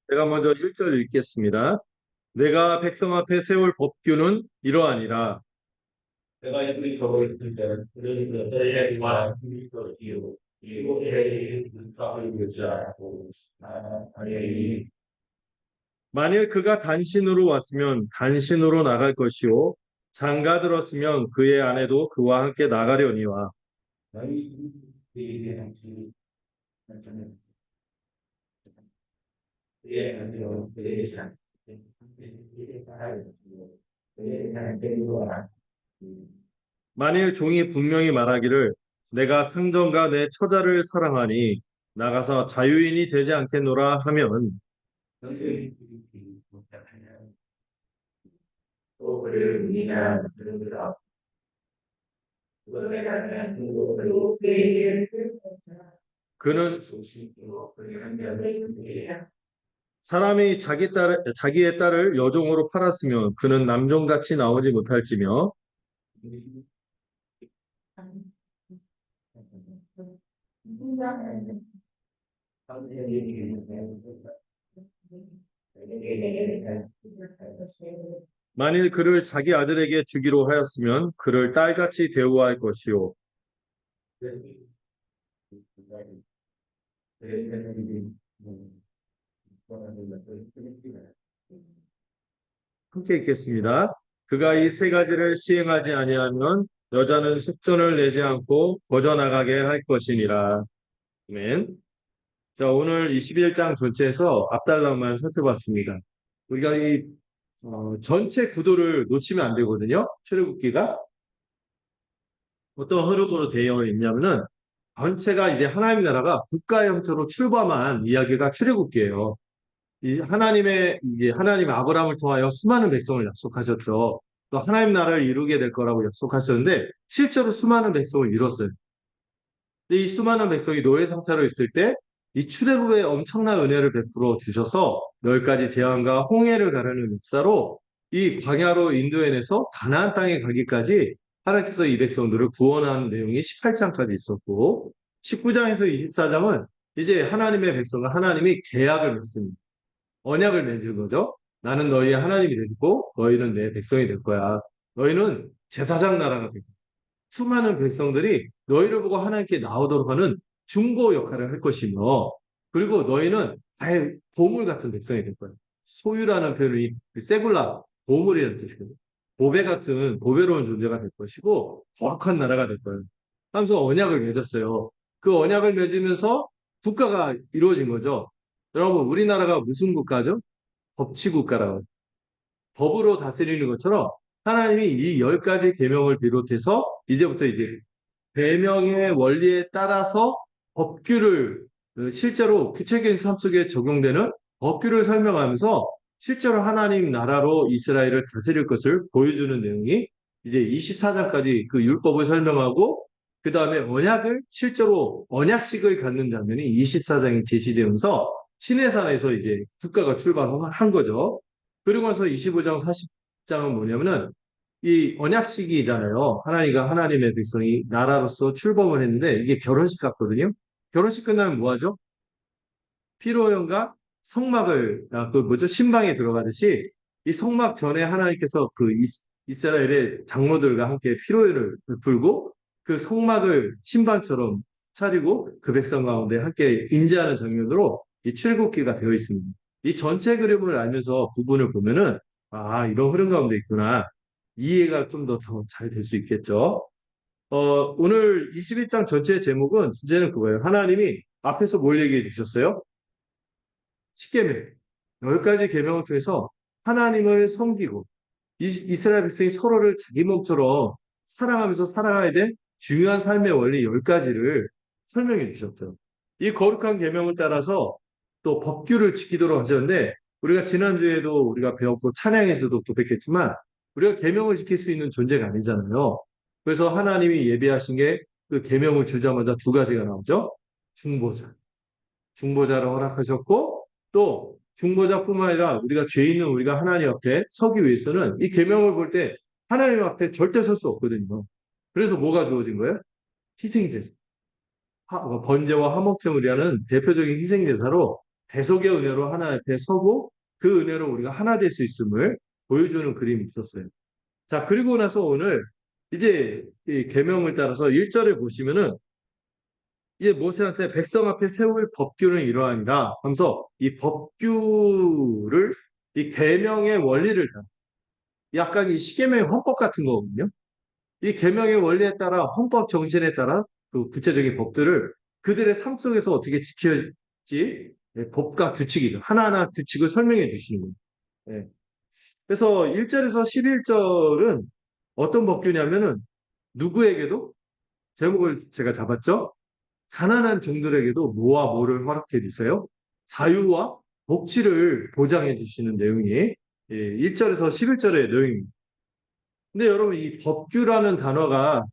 제가 먼저 1절 읽겠습니다. 내가 백성 앞에 세울 법규는 이러하니라. 내가 이들이 저고 있을 때는 그들이 너희에게만 그리스도 이유 그리고 너희의 눈가를 보지 않고 아니 만일 그가 단신으로 왔으면 단신으로 나갈 것이요 장가 들었으면 그의 아내도 그와 함께 나가려니와. 너희 수비에 한지 그의 안되어 그의 산 그의 사랑을 그의 산대로와 만일 종이 분명히 말하기를 내가 상전과 내 처자를 사랑하니 나가서 자유인이 되지 않겠노라 하면 너희의 못하면 또 그를 위하여 그들을 그는 소식으로 그의 한명을 사람이 자기의 딸을 여종으로 팔았으면 그는 남종같이 나오지 못할지며. 만일 그를 자기 아들에게 주기로 하였으면 그를 딸같이 대우할 것이요. 함께 읽겠습니다. 그가 이 세 가지를 시행하지 아니하면 여자는 속전을 내지 않고 거저나가게 할 것이니라. 아멘. 자, 오늘 21장 전체에서 앞달락만 살펴봤습니다. 우리가 이 전체 구도를 놓치면 안 되거든요. 출애굽기가 어떤 흐름으로 되어 있냐면은 전체가 이제 하나님 나라가 국가 형태로 출범한 이야기가 출애굽기예요. 이 하나님의 이제 하나님 아브라함을 통하여 수많은 백성을 약속하셨죠. 또 하나님 나라를 이루게 될 거라고 약속하셨는데 실제로 수많은 백성을 이뤘어요. 근데 이 수많은 백성이 노예 상태로 있을 때 이 출애굽에 엄청난 은혜를 베풀어 주셔서 열 가지 재앙과 홍해를 가르는 역사로 이 광야로 인도해내서 가나안 땅에 가기까지 하나님께서 이 백성들을 구원하는 내용이 18장까지 있었고 19장에서 24장은 이제 하나님의 백성과 하나님이 계약을 맺습니다. 언약을 맺은 거죠. 나는 너희의 하나님이 되고 너희는 내 백성이 될 거야. 너희는 제사장 나라가 되고 수많은 백성들이 너희를 보고 하나님께 나오도록 하는 중보 역할을 할 것이며 그리고 너희는 아예 보물 같은 백성이 될 거야. 소유라는 표현이 세굴라, 보물이라는 뜻이거든요. 보배 같은 보배로운 존재가 될 것이고 거룩한 나라가 될 거예요. 하면서 언약을 맺었어요. 그 언약을 맺으면서 국가가 이루어진 거죠. 여러분, 우리나라가 무슨 국가죠? 법치국가라고. 법으로 다스리는 것처럼 하나님이 이 열 가지 계명을 비롯해서 이제부터 이제 계명의 원리에 따라서 법규를 실제로 구체적인 삶 속에 적용되는 법규를 설명하면서 실제로 하나님 나라로 이스라엘을 다스릴 것을 보여주는 내용이 이제 24장까지 그 율법을 설명하고 그 다음에 언약을 실제로 언약식을 갖는 장면이 24장에 제시되면서 시내산에서 이제 국가가 출발한 거죠. 그리고 나서 25장, 40장은 뭐냐면은 이 언약식이잖아요. 하나님과 하나님의 백성이 나라로서 출범을 했는데 이게 결혼식 같거든요. 결혼식 끝나면 뭐 하죠? 피로연과 성막을 그 뭐죠? 신방에 들어가듯이 이 성막 전에 하나님께서 그 이스라엘의 장로들과 함께 피로연을 풀고 그 성막을 신방처럼 차리고 그 백성 가운데 함께 인재하는 장면으로 이 출애굽기가 되어 있습니다. 이 전체 그림을 알면서 부분을 보면은 아 이런 흐름 가운데 있구나. 이해가 좀 더 잘 될 수 있겠죠. 오늘 21장 전체의 제목은 주제는 그거예요. 하나님이 앞에서 뭘 얘기해 주셨어요? 십계명, 열 가지 계명을 통해서 하나님을 섬기고 이스라엘 백성이 서로를 자기 몸처럼 사랑하면서 살아가야 될 중요한 삶의 원리 열 가지를 설명해 주셨죠. 이 거룩한 계명을 따라서 또 법규를 지키도록 하셨는데 우리가 지난주에도 우리가 배웠고 찬양에서도 또 뵙겠지만 우리가 계명을 지킬 수 있는 존재가 아니잖아요. 그래서 하나님이 예비하신 게 그 계명을 주자마자 두 가지가 나오죠. 중보자. 중보자를 허락하셨고 또 중보자뿐만 아니라 우리가 죄 있는 우리가 하나님 앞에 서기 위해서는 이 계명을 볼 때 하나님 앞에 절대 설 수 없거든요. 그래서 뭐가 주어진 거예요? 희생제사. 번제와 화목제물이라는 대표적인 희생제사로 대속의 은혜로 하나 앞에 서고 그 은혜로 우리가 하나 될 수 있음을 보여주는 그림이 있었어요. 자, 그리고 나서 오늘 이제 이 계명을 따라서 1절에 보시면은 이제 모세한테 백성 앞에 세울 법규는 이러하니라 하면서 이 법규를 이 계명의 원리를 약간 이 십계명의 헌법 같은 거거든요. 이 계명의 원리에 따라 헌법 정신에 따라 그 구체적인 법들을 그들의 삶 속에서 어떻게 지켜야지 법과 규칙이 하나하나 규칙을 설명해 주시는 거예요. 예. 그래서 1절에서 11절은 어떤 법규냐면은 누구에게도 제목을 제가 잡았죠. 가난한 종들에게도 뭐와 뭐를 허락해 주세요. 자유와 복지를 보장해 주시는 내용이 1절에서 11절의 내용입니다. 근데 여러분 이 법규라는 단어가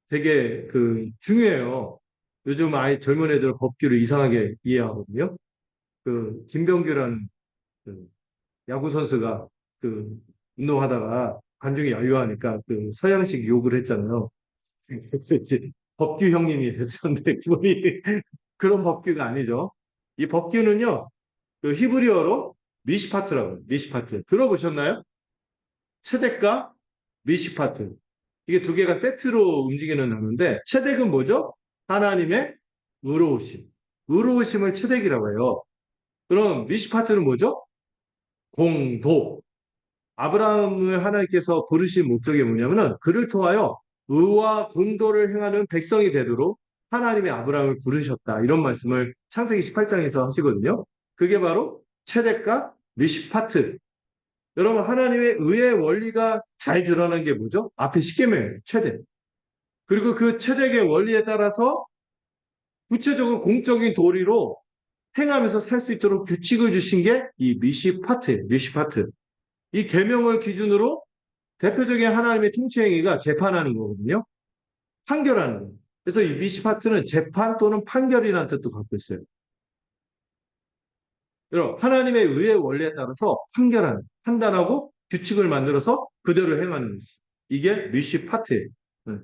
되게 그 중요해요. 요즘 아이 젊은 애들 법규를 이상하게 이해하거든요. 그 김병규라는 그 야구 선수가 그 운동하다가 관중이 야유하니까 그 서양식 욕을 했잖아요. 그래서 이제 법규 형님이 됐었는데 그분이 그런 법규가 아니죠. 이 법규는요, 그 히브리어로 미시파트라고 해요. 미시파트. 들어보셨나요? 체덱과 미시파트. 이게 두 개가 세트로 움직이는 단어인데, 체덱은 뭐죠? 하나님의 의로우심. 의로우심을 체덱이라고 해요. 그럼 미시파트는 뭐죠? 공도. 아브라함을 하나님께서 부르신 목적이 뭐냐면은 그를 통하여 의와 공도를 행하는 백성이 되도록 하나님이 아브라함을 부르셨다. 이런 말씀을 창세기 18장에서 하시거든요. 그게 바로 체덱과 미시파트. 여러분 하나님의 의의 원리가 잘 드러난 게 뭐죠? 앞에 십계명이에요. 체덱. 그리고 그 체덱의 원리에 따라서 구체적으로 공적인 도리로 행하면서 살 수 있도록 규칙을 주신 게 이 미시파트예요. 미시파트. 이 계명을 기준으로 대표적인 하나님의 통치 행위가 재판하는 거거든요. 판결하는 거예요. 그래서 이 미시파트는 재판 또는 판결이라는 뜻도 갖고 있어요. 여러분, 하나님의 의의 원리에 따라서 판결하는, 판단하고 규칙을 만들어서 그대로 행하는 거죠. 이게 미시파트예요. 네.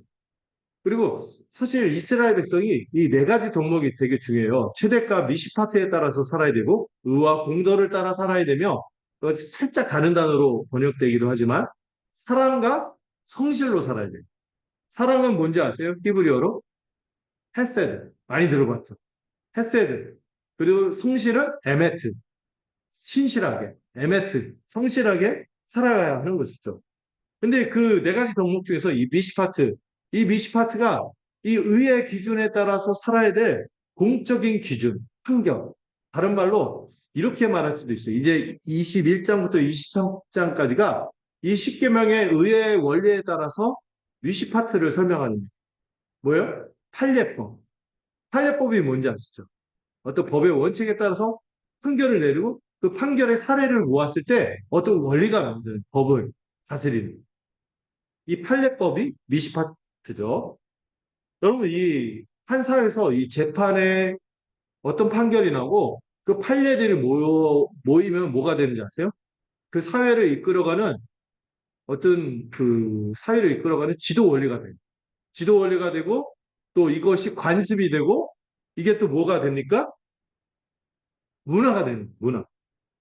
그리고 사실 이스라엘 백성이 이 네 가지 덕목이 되게 중요해요. 체대과 미시파트에 따라서 살아야 되고 의와 공도를 따라 살아야 되며 살짝 다른 단어로 번역되기도 하지만 사랑과 성실로 살아야 돼요. 사랑은 뭔지 아세요? 히브리어로? 헤세드. 많이 들어봤죠? 헤세드. 그리고 성실은 에메트. 신실하게. 에메트. 성실하게 살아가야 하는 것이죠. 근데 그 네 가지 덕목 중에서 이 미시파트가 이 의의 기준에 따라서 살아야 될 공적인 기준, 환경. 다른 말로 이렇게 말할 수도 있어요. 이제 21장부터 23장까지가 이 10계명의 의의 원리에 따라서 미시파트를 설명하는 뭐예요? 판례법. 판례법이 뭔지 아시죠? 어떤 법의 원칙에 따라서 판결을 내리고 그 판결의 사례를 모았을 때 어떤 원리가 만드는 법을 다스리는 이 판례법이 미시파트죠. 여러분 이 한 사회에서 이 재판에 어떤 판결이 나고 그 판례들이 모이면 뭐가 되는지 아세요? 그 사회를 이끌어가는 어떤 그 사회를 이끌어가는 지도 원리가 돼요. 지도 원리가 되고 또 이것이 관습이 되고 이게 또 뭐가 됩니까? 문화가 되는 문화.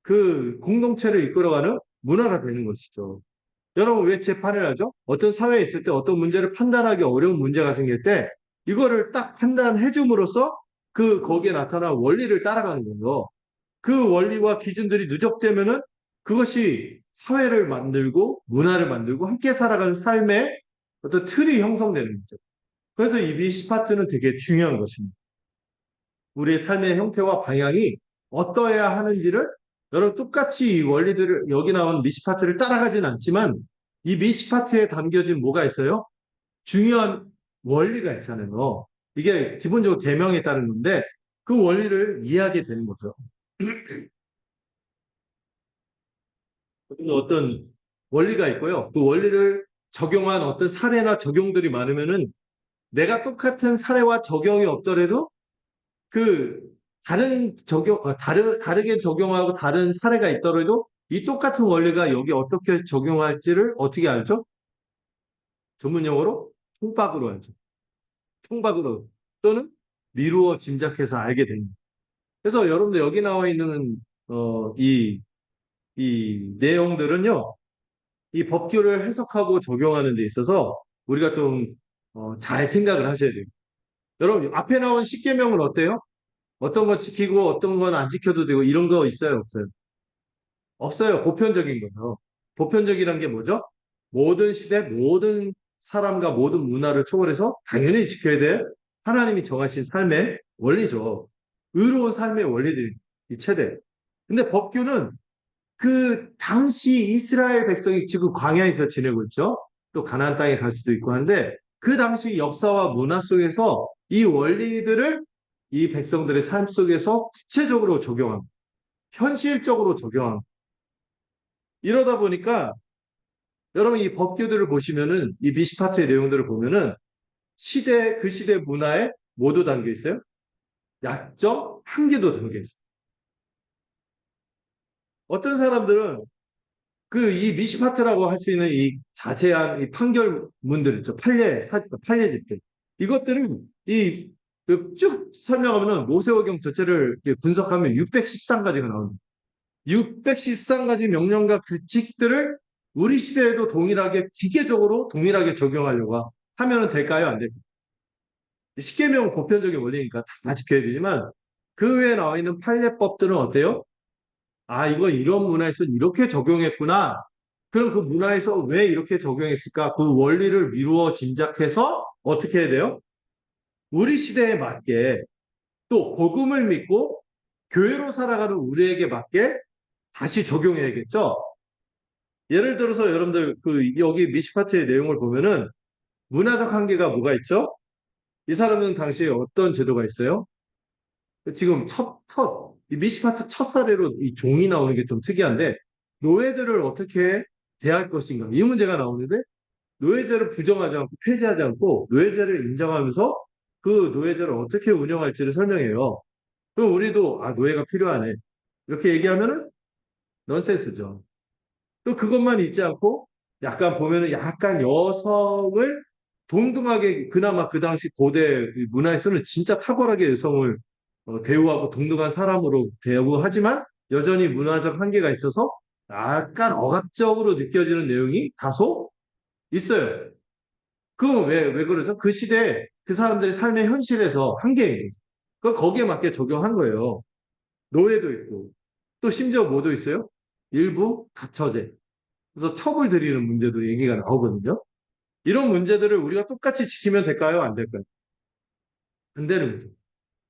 그 공동체를 이끌어가는 문화가 되는 것이죠. 여러분 왜 재판을 하죠? 어떤 사회에 있을 때 어떤 문제를 판단하기 어려운 문제가 생길 때 이거를 딱 판단해 줌으로써 그 거기에 나타난 원리를 따라가는 거예요. 그 원리와 기준들이 누적되면은 그것이 사회를 만들고 문화를 만들고 함께 살아가는 삶의 어떤 틀이 형성되는 거죠. 그래서 이 미시파트는 되게 중요한 것입니다. 우리의 삶의 형태와 방향이 어떠해야 하는지를 여러분 똑같이 이 원리들을 여기 나온 미시파트를 따라가진 않지만 이 미시파트에 담겨진 뭐가 있어요? 중요한 원리가 있잖아요. 이게 기본적으로 계명에 따른 건데 그 원리를 이해하게 되는 거죠. 어떤 원리가 있고요. 그 원리를 적용한 어떤 사례나 적용들이 많으면은 내가 똑같은 사례와 적용이 없더라도 그 다르게 적용하고 다른 사례가 있더라도 이 똑같은 원리가 여기 어떻게 적용할지를 어떻게 알죠? 전문 용어로 통박으로 알죠. 통박으로 또는 미루어 짐작해서 알게 됩니다. 그래서 여러분들 여기 나와 있는 이 내용들은요, 이 법규를 해석하고 적용하는 데 있어서 우리가 좀 잘 생각을 하셔야 돼요. 여러분 앞에 나온 십계명은 어때요? 어떤 건 지키고 어떤 건 안 지켜도 되고 이런 거 있어요, 없어요? 없어요. 보편적인 거죠. 보편적이란 게 뭐죠? 모든 시대, 모든 사람과 모든 문화를 초월해서 당연히 지켜야 될 하나님이 정하신 삶의 원리죠. 의로운 삶의 원리들이 최대. 근데 법규는 그 당시 이스라엘 백성이 지금 광야에서 지내고 있죠. 또 가나안 땅에 갈 수도 있고 한데 그 당시 역사와 문화 속에서 이 원리들을 이 백성들의 삶 속에서 구체적으로 적용합니다. 현실적으로 적용합니다. 이러다 보니까 여러분 이 법규들을 보시면은 이 미시파트의 내용들을 보면은 그 시대 문화에 모두 담겨 있어요. 약점, 한계도 담겨 있어요. 어떤 사람들은 그 이 미시파트라고 할 수 있는 이 자세한 이 판결문들 있죠. 판례 집회. 이것들은 쭉 설명하면은 모세오경 전체를 이렇게 분석하면 613가지가 나옵니다. 613가지 명령과 규칙들을 우리 시대에도 동일하게 기계적으로 동일하게 적용하려고 하면은 될까요? 안 될까요? 십계명은 보편적인 원리니까 다 지켜야 되지만 그 외에 나와 있는 판례법들은 어때요? 아, 이거 이런 문화에서 이렇게 적용했구나. 그럼 그 문화에서 왜 이렇게 적용했을까? 그 원리를 미루어 짐작해서 어떻게 해야 돼요? 우리 시대에 맞게 또 복음을 믿고 교회로 살아가는 우리에게 맞게 다시 적용해야겠죠? 예를 들어서 여러분들 여기 미시파트의 내용을 보면은 문화적 한계가 뭐가 있죠? 이 사람은 당시에 어떤 제도가 있어요? 지금 이 미시파트 첫 사례로 이 종이 나오는 게 좀 특이한데, 노예들을 어떻게 대할 것인가. 이 문제가 나오는데, 노예제를 부정하지 않고, 폐지하지 않고, 노예제를 인정하면서 그 노예제를 어떻게 운영할지를 설명해요. 그럼 우리도, 아, 노예가 필요하네. 이렇게 얘기하면은 넌센스죠. 또 그것만 있지 않고, 약간 보면은 약간 여성을 동등하게, 그나마 그 당시 고대 문화에서는 진짜 탁월하게 여성을 대우하고 동등한 사람으로 대우하지만 여전히 문화적 한계가 있어서 약간 억압적으로 느껴지는 내용이 다소 있어요. 그건 왜 그러죠? 그 시대에 그 사람들의 삶의 현실에서 한계인 거죠. 그걸 거기에 맞게 적용한 거예요. 노예도 있고 또 심지어 뭐도 있어요? 일부 가처제. 그래서 처벌 드리는 문제도 얘기가 나오거든요. 이런 문제들을 우리가 똑같이 지키면 될까요? 안 될까요? 안 되는 거죠.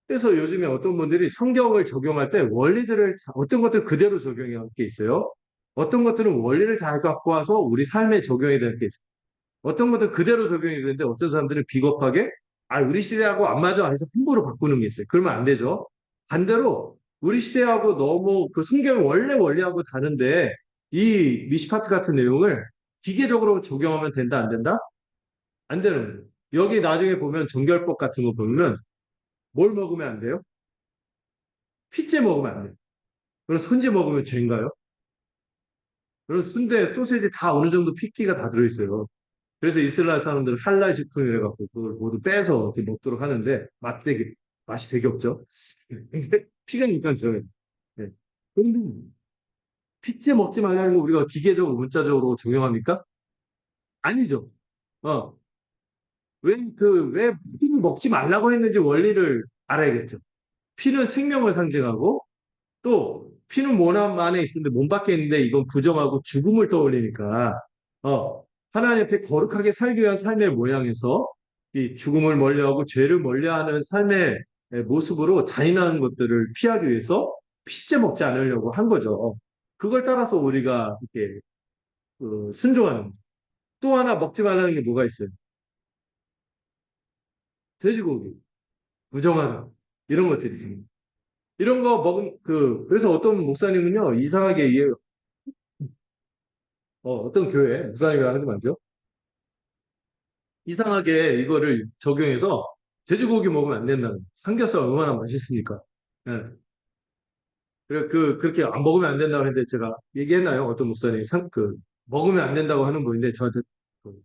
그래서 요즘에 어떤 분들이 성경을 적용할 때 어떤 것들 그대로 적용해야 할 게 있어요. 어떤 것들은 원리를 잘 갖고 와서 우리 삶에 적용해야 될 게 있어요. 어떤 것들 그대로 적용해야 되는데 어떤 사람들은 비겁하게 아, 우리 시대하고 안 맞아 해서 함부로 바꾸는 게 있어요. 그러면 안 되죠. 반대로 우리 시대하고 너무 그 성경 원래 원리하고 다른데 이 미시파트 같은 내용을 기계적으로 적용하면 된다, 안 된다? 안 되는 거죠. 여기 나중에 보면 정결법 같은 거 보면은 뭘 먹으면 안 돼요? 피째 먹으면 안 돼요. 그럼 손재 먹으면 죄인가요? 그럼 순대, 소세지 다 어느 정도 피기가 다 들어있어요. 그래서 이스라엘 사람들은 할랄 식품이라 갖고 그걸 모두 빼서 이렇게 먹도록 하는데 맛이 되게 없죠. 근데 피가 니까 저요. 네. 근데 피째 먹지 말라는 거 우리가 기계적으로 문자적으로 적용합니까? 아니죠. 어. 왜 피를 먹지 말라고 했는지 원리를 알아야겠죠. 피는 생명을 상징하고 또 피는 몸 안에 있는데 몸 밖에 있는데 이건 부정하고 죽음을 떠올리니까 하나님 앞에 거룩하게 살기 위한 삶의 모양에서 이 죽음을 멀리하고 죄를 멀리하는 삶의 모습으로 잔인한 것들을 피하기 위해서 피째 먹지 않으려고 한 거죠. 그걸 따라서 우리가 이렇게 순종하는 거죠. 또 하나 먹지 말라는 게 뭐가 있어요? 돼지고기, 부정하다 이런 것들이 있습니다. 이런 거 그래서 어떤 목사님은요, 이상하게 어떤 교회 목사님이라 하지 말죠. 이상하게 이거를 적용해서 돼지고기 먹으면 안 된다는. 삼겹살 얼마나 맛있으니까. 예. 그렇게 안 먹으면 안 된다고 했는데 제가 얘기했나요? 어떤 목사님이 먹으면 안 된다고 하는 분인데 저한테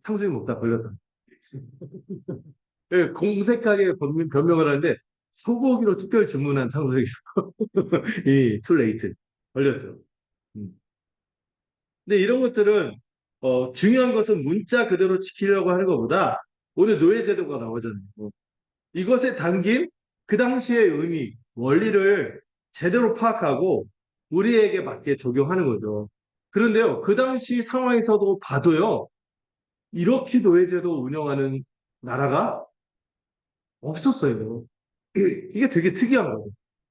탕수육 먹다 걸렸다. 예, 공색하게 변명을 하는데 소고기로 특별 주문한 탕수육이 이 투레이트 걸렸죠. 음. 근데 이런 것들은 중요한 것은 문자 그대로 지키려고 하는 것보다 오늘 노예제도가 나오잖아요. 이것에 담긴 그 당시의 의미, 원리를 제대로 파악하고 우리에게 맞게 적용하는 거죠. 그런데요, 그 당시 상황에서도 봐도요, 이렇게 노예제도 운영하는 나라가 없었어요. 이게 되게 특이한 거예요.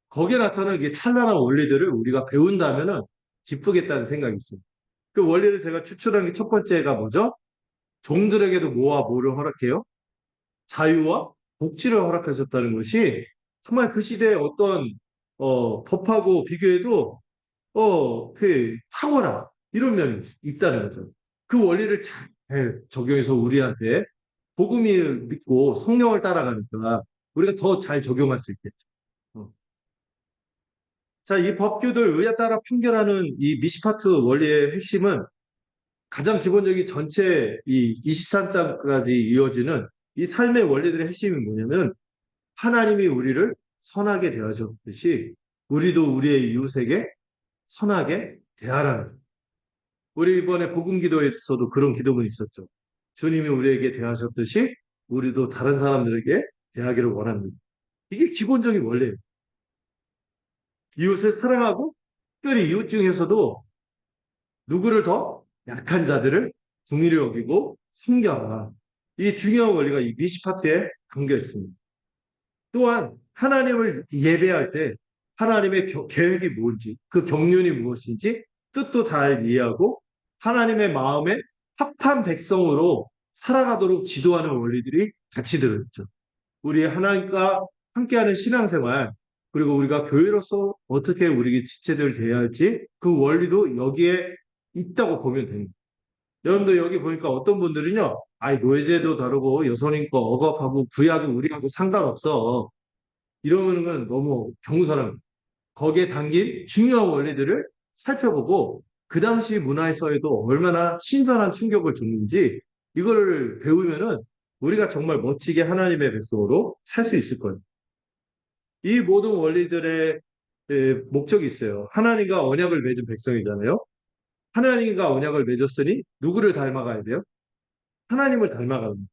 거기에 나타나는 게 찬란한 원리들을 우리가 배운다면은 기쁘겠다는 생각이 있어요. 그 원리를 제가 추출한 게 첫 번째가 뭐죠? 종들에게도 뭐와 뭐를 허락해요? 자유와 복지를 허락하셨다는 것이 정말 그 시대의 어떤 법하고 비교해도 그 탁월한 이런 면이 있다는 거죠. 그 원리를 잘 적용해서 우리한테 복음을 믿고 성령을 따라가니까 우리가 더 잘 적용할 수 있겠죠. 어. 자, 이 법규들 의에 따라 판결하는 이 미시파트 원리의 핵심은 가장 기본적인 전체 이 23장까지 이어지는 이 삶의 원리들의 핵심이 뭐냐면 하나님이 우리를 선하게 대하셨듯이 우리도 우리의 이웃에게 선하게 대하라는 거예요. 우리 이번에 복음 기도에서도 그런 기도문이 있었죠. 주님이 우리에게 대하셨듯이 우리도 다른 사람들에게 대하기를 원합니다. 이게 기본적인 원리예요. 이웃을 사랑하고 특별히 이웃 중에서도 누구를 더 약한 자들을 궁일히 여기고 섬겨라. 이 중요한 원리가 이 미시파트에 담겨 있습니다. 또한 하나님을 예배할 때 하나님의 계획이 뭔지, 그 경륜이 무엇인지 뜻도 잘 이해하고 하나님의 마음에 합한 백성으로 살아가도록 지도하는 원리들이 같이 들어있죠. 우리 하나님과 함께하는 신앙생활, 그리고 우리가 교회로서 어떻게 우리 지체들을 대해야 할지 그 원리도 여기에 있다고 보면 됩니다. 여러분들 여기 보니까 어떤 분들은요, 아이, 노예제도 다르고 여성인 거 억압하고 구약은 우리하고 상관없어. 이러면은 너무 경솔합니다. 거기에 담긴 중요한 원리들을 살펴보고 그 당시 문화에서에도 얼마나 신선한 충격을 줬는지 이거를 배우면은 우리가 정말 멋지게 하나님의 백성으로 살 수 있을 거예요. 이 모든 원리들의 목적이 있어요. 하나님과 언약을 맺은 백성이잖아요. 하나님과 언약을 맺었으니 누구를 닮아가야 돼요? 하나님을 닮아가는 거예요.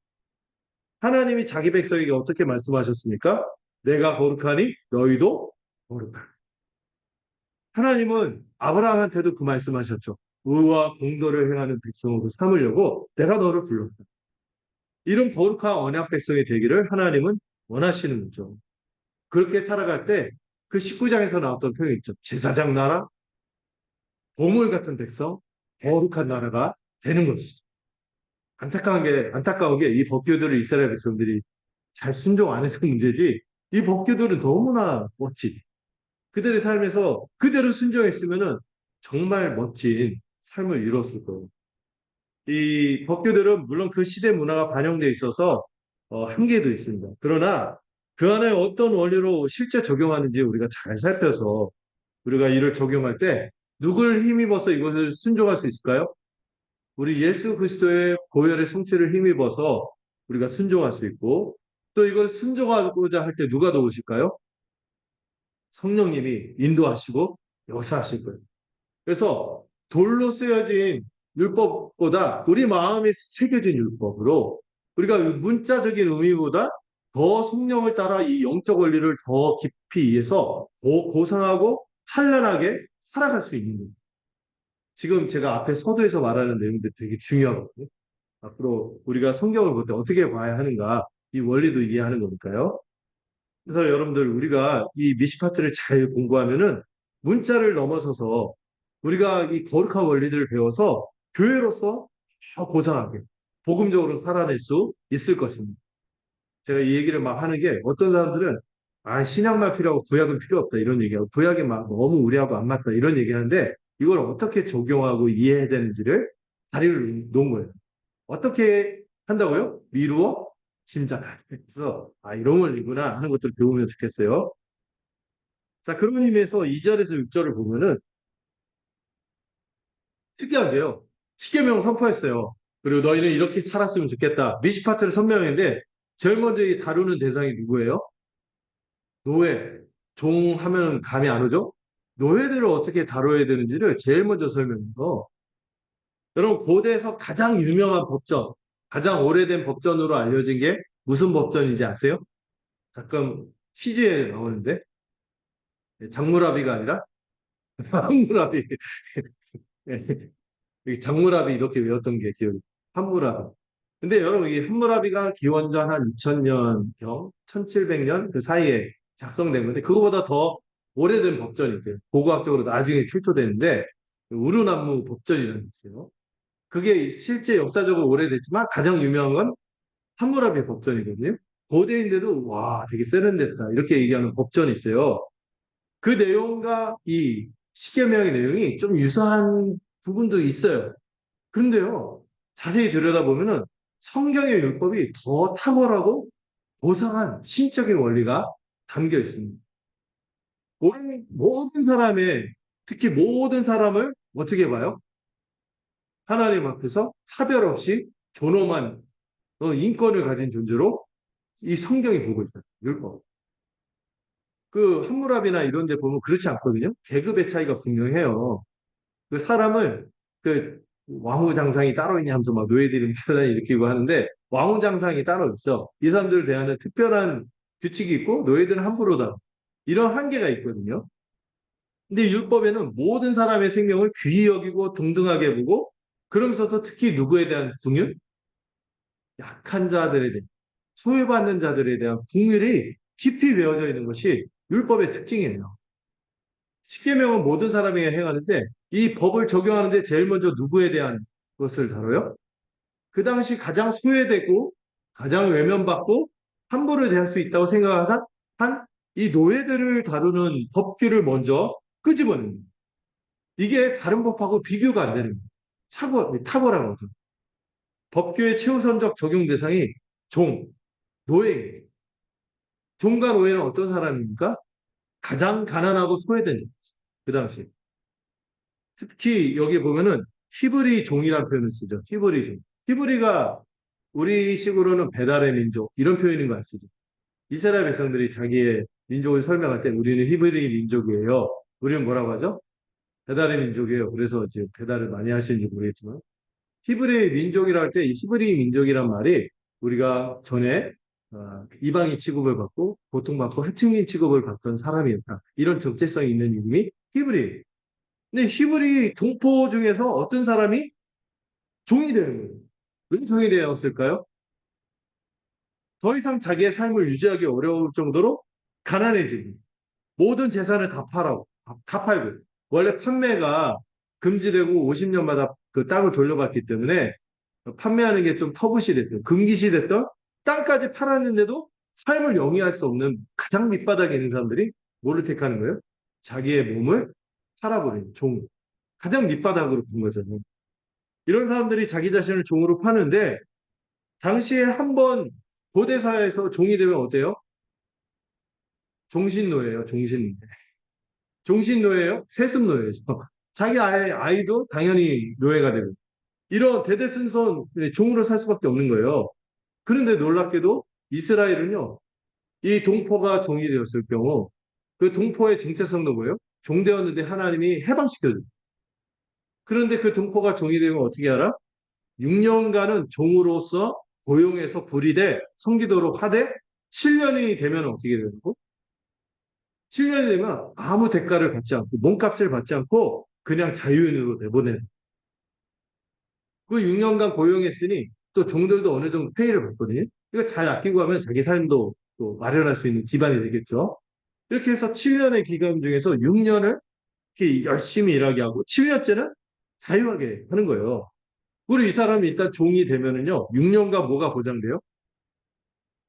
하나님이 자기 백성에게 어떻게 말씀하셨습니까? 내가 거룩하니 너희도 거룩하라. 하나님은 아브라함한테도 그 말씀하셨죠. 의와 공도를 행하는 백성으로 삼으려고 내가 너를 불렀다. 이런 거룩한 언약 백성이 되기를 하나님은 원하시는 거죠. 그렇게 살아갈 때 그 19장에서 나왔던 표현이 있죠. 제사장 나라, 보물 같은 백성, 거룩한 나라가 되는 것이죠. 안타까운 게 이 법규들을 이스라엘 백성들이 잘 순종 안 해서 문제지, 이 법규들은 너무나 멋지. 그들의 삶에서 그대로 순종했으면은 정말 멋진 삶을 이뤘을 거예요. 이 법규들은 물론 그 시대 문화가 반영돼 있어서 한계도 있습니다. 그러나 그 안에 어떤 원리로 실제 적용하는지 우리가 잘 살펴서 우리가 이를 적용할 때 누구를 힘입어서 이것을 순종할 수 있을까요? 우리 예수 그리스도의 보혈의 성체를 힘입어서 우리가 순종할 수 있고 또 이걸 순종하고자 할 때 누가 도우실까요? 성령님이 인도하시고 역사하실 거예요. 그래서 돌로 쓰여진 율법보다 우리 마음에 새겨진 율법으로 우리가 문자적인 의미보다 더 성령을 따라 이 영적 원리를 더 깊이 이해해서 고상하고 찬란하게 살아갈 수 있는 거예요. 지금 제가 앞에 서두에서 말하는 내용들이 되게 중요하거든요. 앞으로 우리가 성경을 볼 때 어떻게 봐야 하는가 이 원리도 이해하는 거니까요. 그래서 여러분들 우리가 이 미시파트를 잘 공부하면은 문자를 넘어서서 우리가 이 거룩한 원리들을 배워서 교회로서 더 고상하게 복음적으로 살아낼 수 있을 것입니다. 제가 이 얘기를 막 하는 게 어떤 사람들은 신약만 필요하고 구약은 필요 없다 이런 얘기하고 구약이 막 너무 우리하고 안 맞다 이런 얘기하는데 이걸 어떻게 적용하고 이해해야 되는지를 다리를 놓은 거예요. 어떻게 한다고요? 미루어 짐작하지. 그래서 이런 원리구나 하는 것들을 배우면 좋겠어요. 자, 그런 의미에서 2절에서 6절을 보면은 특이한 게요. 십계명을 선포했어요. 그리고 너희는 이렇게 살았으면 좋겠다. 미시파트를 선명했는데 제일 먼저 다루는 대상이 누구예요? 노예, 종 하면 감이 안 오죠? 노예들을 어떻게 다뤄야 되는지를 제일 먼저 설명해요. 여러분, 고대에서 가장 유명한 법전, 가장 오래된 법전으로 알려진 게 무슨 법전인지 아세요? 가끔 퀴즈에 나오는데, 장무라비가 아니라 함무라비. 장무라비 이렇게 외웠던 게 기억이. 함무라비. 근데 여러분, 이 함무라비가 기원전 한 2000년경, 1700년 그 사이에 작성된 건데, 그거보다 더 오래된 법전이 있대요. 고고학적으로 나중에 출토되는데, 우르남무 법전이라는 게 있어요. 그게 실제 역사적으로 오래됐지만 가장 유명한 건 함무라비 법전이거든요. 고대인데도 와 되게 세련됐다 이렇게 얘기하는 법전이 있어요. 그 내용과 이 십계명의 내용이 좀 유사한 부분도 있어요. 그런데요, 자세히 들여다보면은 성경의 율법이 더 탁월하고 고상한 신적인 원리가 담겨 있습니다. 모든 사람의, 특히 모든 사람을 어떻게 봐요? 하나님 앞에서 차별 없이 존엄한 인권을 가진 존재로 이 성경이 보고 있어요. 율법. 그 함무라비나 이런 데 보면 그렇지 않거든요. 계급의 차이가 분명해요. 그 사람을 그 왕후장상이 따로 있냐 하면서 막 노예들이 편안히 일으키고 하는데 왕후장상이 따로 있어. 이 사람들을 대하는 특별한 규칙이 있고 노예들은 함부로다. 이런 한계가 있거든요. 근데 율법에는 모든 사람의 생명을 귀히 여기고 동등하게 보고 그러면서도 특히 누구에 대한 궁율? 약한 자들에 대한, 소외받는 자들에 대한 궁율이 깊이 배어져 있는 것이 율법의 특징이에요. 십계명은 모든 사람에게 행하는데 이 법을 적용하는데 제일 먼저 누구에 대한 것을 다뤄요? 그 당시 가장 소외되고 가장 외면받고 함부로 대할 수 있다고 생각한 한 이 노예들을 다루는 법규를 먼저 끄집어냅니다. 이게 다른 법하고 비교가 안 되는 거예요. 탁월한 거죠. 법규의 최우선적 적용 대상이 종, 노예예요. 종과 노예는 어떤 사람입니까? 가장 가난하고 소외된 자. 그 당시. 특히 여기 보면은 히브리 종이라는 표현을 쓰죠. 히브리 종. 히브리가 우리식으로는 배달의 민족 이런 표현인 거 아시죠? 이스라엘 백성들이 자기의 민족을 설명할 때 우리는 히브리 민족이에요. 우리는 뭐라고 하죠? 배달의 민족이에요. 그래서 이제 배달을 많이 하시는지 모르겠지만 히브리 민족이라 할 때 이 히브리 민족이란 말이 우리가 전에 이방인 취급을 받고 고통받고 하층민 취급을 받던 사람이었다. 이런 정체성이 있는 이름이 히브리. 근데 히브리 동포 중에서 어떤 사람이 종이 되는 거예요. 왜 종이 되었을까요? 더 이상 자기의 삶을 유지하기 어려울 정도로 가난해지고 모든 재산을 다 팔고 원래 판매가 금지되고 50년마다 그 땅을 돌려받기 때문에 판매하는 게 좀 터부시 됐던 금기시 됐던 땅까지 팔았는데도 삶을 영위할 수 없는 가장 밑바닥에 있는 사람들이 뭐를 택하는 거예요? 자기의 몸을 팔아버리는 종. 가장 밑바닥으로 본 거잖아요. 이런 사람들이 자기 자신을 종으로 파는데 당시에 한번 고대 사회에서 종이 되면 어때요? 종신노예요, 종신노예. 종신노예요? 세습노예죠. 자기 아이도 당연히 노예가 되고 이런 대대손손 종으로 살 수밖에 없는 거예요. 그런데 놀랍게도 이스라엘은요, 이 동포가 종이 되었을 경우 그 동포의 정체성도 뭐예요? 종되었는데 하나님이 해방시켜줘요. 그런데 그 동포가 종이 되면 어떻게 알아? 6년간은 종으로서 고용해서 불이돼 성기도록 하되 7년이 되면 어떻게 되는 거? 7년이 되면 아무 대가를 받지 않고 몸값을 받지 않고 그냥 자유인으로 내보내는. 그 6년간 고용했으니 또 종들도 어느 정도 페이를 받거든요. 이거 잘 아끼고 하면 자기 삶도 또 마련할 수 있는 기반이 되겠죠. 이렇게 해서 7년의 기간 중에서 6년을 이렇게 열심히 일하게 하고 7년째는 자유하게 하는 거예요. 그리고 이 사람이 일단 종이 되면은요, 6년간 뭐가 보장돼요?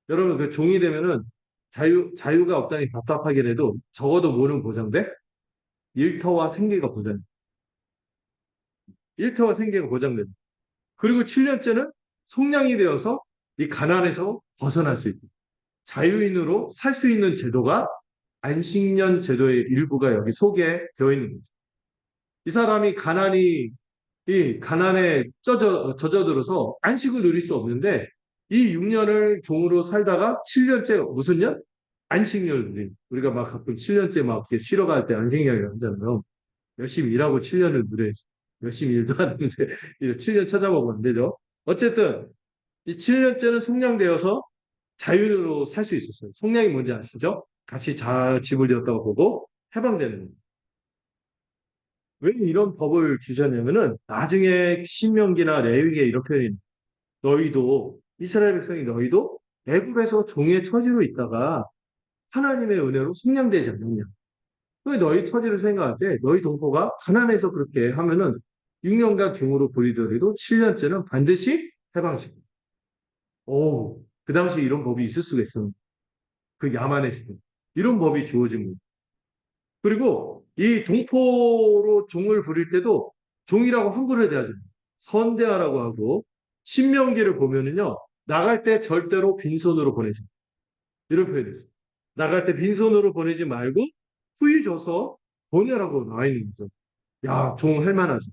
여러분, 그 종이 되면은 자유가 없다니 답답하긴 해도 적어도 뭐는 보장돼? 일터와 생계가 보장. 일터와 생계가 보장된다. 그리고 7년째는 속량이 되어서 이 가난에서 벗어날 수 있고 자유인으로 살 수 있는 제도가 안식년 제도의 일부가 여기 소개되어 있는 거죠. 이 사람이 이 가난에 젖어들어서 안식을 누릴 수 없는데 이 6년을 종으로 살다가 7년째 무슨 년? 안식년을 누린, 우리가 막 가끔 7년째 막 이렇게 쉬러 갈 때 안식년이라고 하잖아요. 열심히 일하고 7년을 누려야지. 열심히 일도 하는데, 7년 찾아보면 안 되죠. 어쨌든, 이 7년째는 속량되어서 자유로 살 수 있었어요. 속량이 뭔지 아시죠? 같이 집을 지었다고 보고 해방되는 거예요. 왜 이런 법을 주셨냐면은 나중에 신명기나 레위기에 이렇게 표현이 있는 너희도 이스라엘 백성이 너희도 애굽에서 종의 처지로 있다가 하나님의 은혜로 속량되지 않느냐. 왜 너희 처지를 생각할 때 너희 동포가 가난해서 그렇게 하면은 6년간 종으로 부리더라도 7년째는 반드시 해방시켜. 오, 그 당시에 이런 법이 있을 수가 있었는데 그 야만했을 때 이런 법이 주어진 거예요. 그리고 이 동포로 종을 부릴 때도 종이라고 함부로 대하지 않아요. 선대하라고 하고 신명기를 보면은요 나갈 때 절대로 빈손으로 보내지 않아요. 이런 표현이 있어요. 나갈 때 빈손으로 보내지 말고 후이 줘서 보내라고 나와 있는 거죠. 야, 종 할만하죠.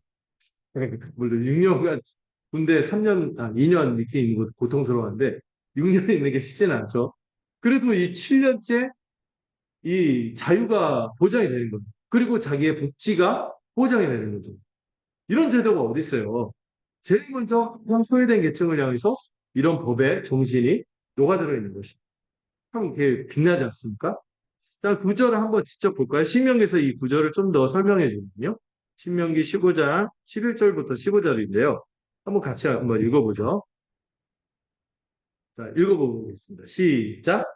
물론 6년간 군대 3년, 2년 이렇게 있는 것도 고통스러운데 6년 있는 게 쉽지는 않죠. 그래도 이 7년째 이 자유가 보장이 되는 거예요. 그리고 자기의 복지가 보장이 되는 거죠. 이런 제도가 어디 있어요? 제일 먼저 소외된 계층을 향해서 이런 법의 정신이 녹아들어 있는 것이 참 이게 빛나지 않습니까? 자, 구절을 한번 직접 볼까요? 신명기에서 이 구절을 좀 더 설명해 주거든요. 신명기 15장 11절부터 15절인데요. 한번 같이 한번 읽어보죠. 자, 읽어보겠습니다. 시작.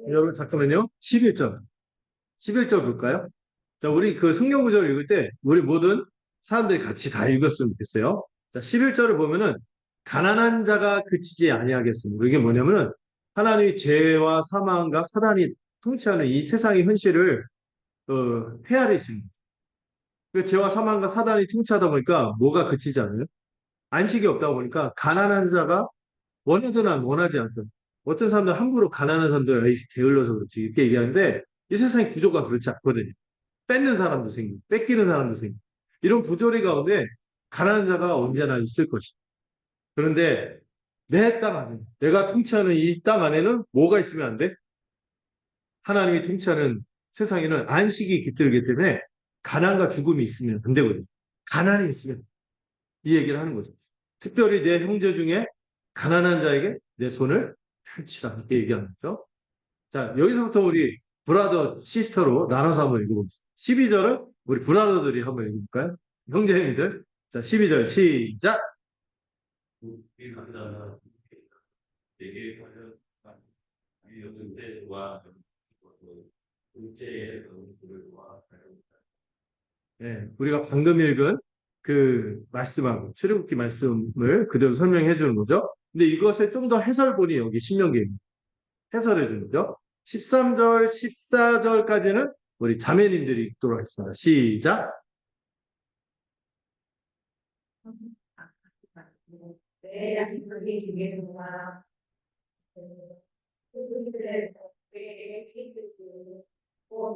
여러분, 잠깐만요. 11절. 11절 볼까요? 자, 우리 그 성경 구절 읽을 때 우리 모든 사람들이 같이 다 읽었으면 좋겠어요. 자, 11절을 보면은 가난한 자가 그치지 아니하겠습니다. 이게 뭐냐면은 하나님이 죄와 사망과 사단이 통치하는 이 세상의 현실을 헤아리시는 거예요. 그 죄와 사망과 사단이 통치하다 보니까 뭐가 그치지 않아요? 안식이 없다 보니까 가난한 자가 원하든 안 원하지 않든 어떤 사람들 함부로 가난한 사람들 에이 게을러서 그렇지 이렇게 얘기하는데 이 세상의 구조가 그렇지 않거든요. 뺏는 사람도 생기고 뺏기는 사람도 생기고 이런 부조리 가운데 가난한 자가 언제나 있을 것이다. 그런데 내 땅 안에 내가 통치하는 이 땅 안에는 뭐가 있으면 안 돼? 하나님이 통치하는 세상에는 안식이 깃들기 때문에 가난과 죽음이 있으면 안 되거든요. 가난이 있으면 이 얘기를 하는 거죠. 특별히 내 형제 중에 가난한 자에게 내 손을 펼치라 이렇게 얘기하는 거죠. 자, 여기서부터 우리 브라더 시스터로 나눠서 한번 읽어보겠습니다. 12절은 우리 브라더들이 한번 읽어볼까요? 형제님들. 자, 12절 시작. 이 감사는 내게 관련 이었는데와 둘째의 그들과 네, 우리가 방금 읽은 그 말씀하고 출애굽기 말씀을 그대로 설명해 주는 거죠. 근데 이것의 좀 더 해설본이 여기 신명기입니다. 해설해 주는 거죠. 13절, 14절까지는 우리 자매님들이 읽도록 하겠습니다. 시작. 내 양식을 주겠구나. 그들의 내게 피드고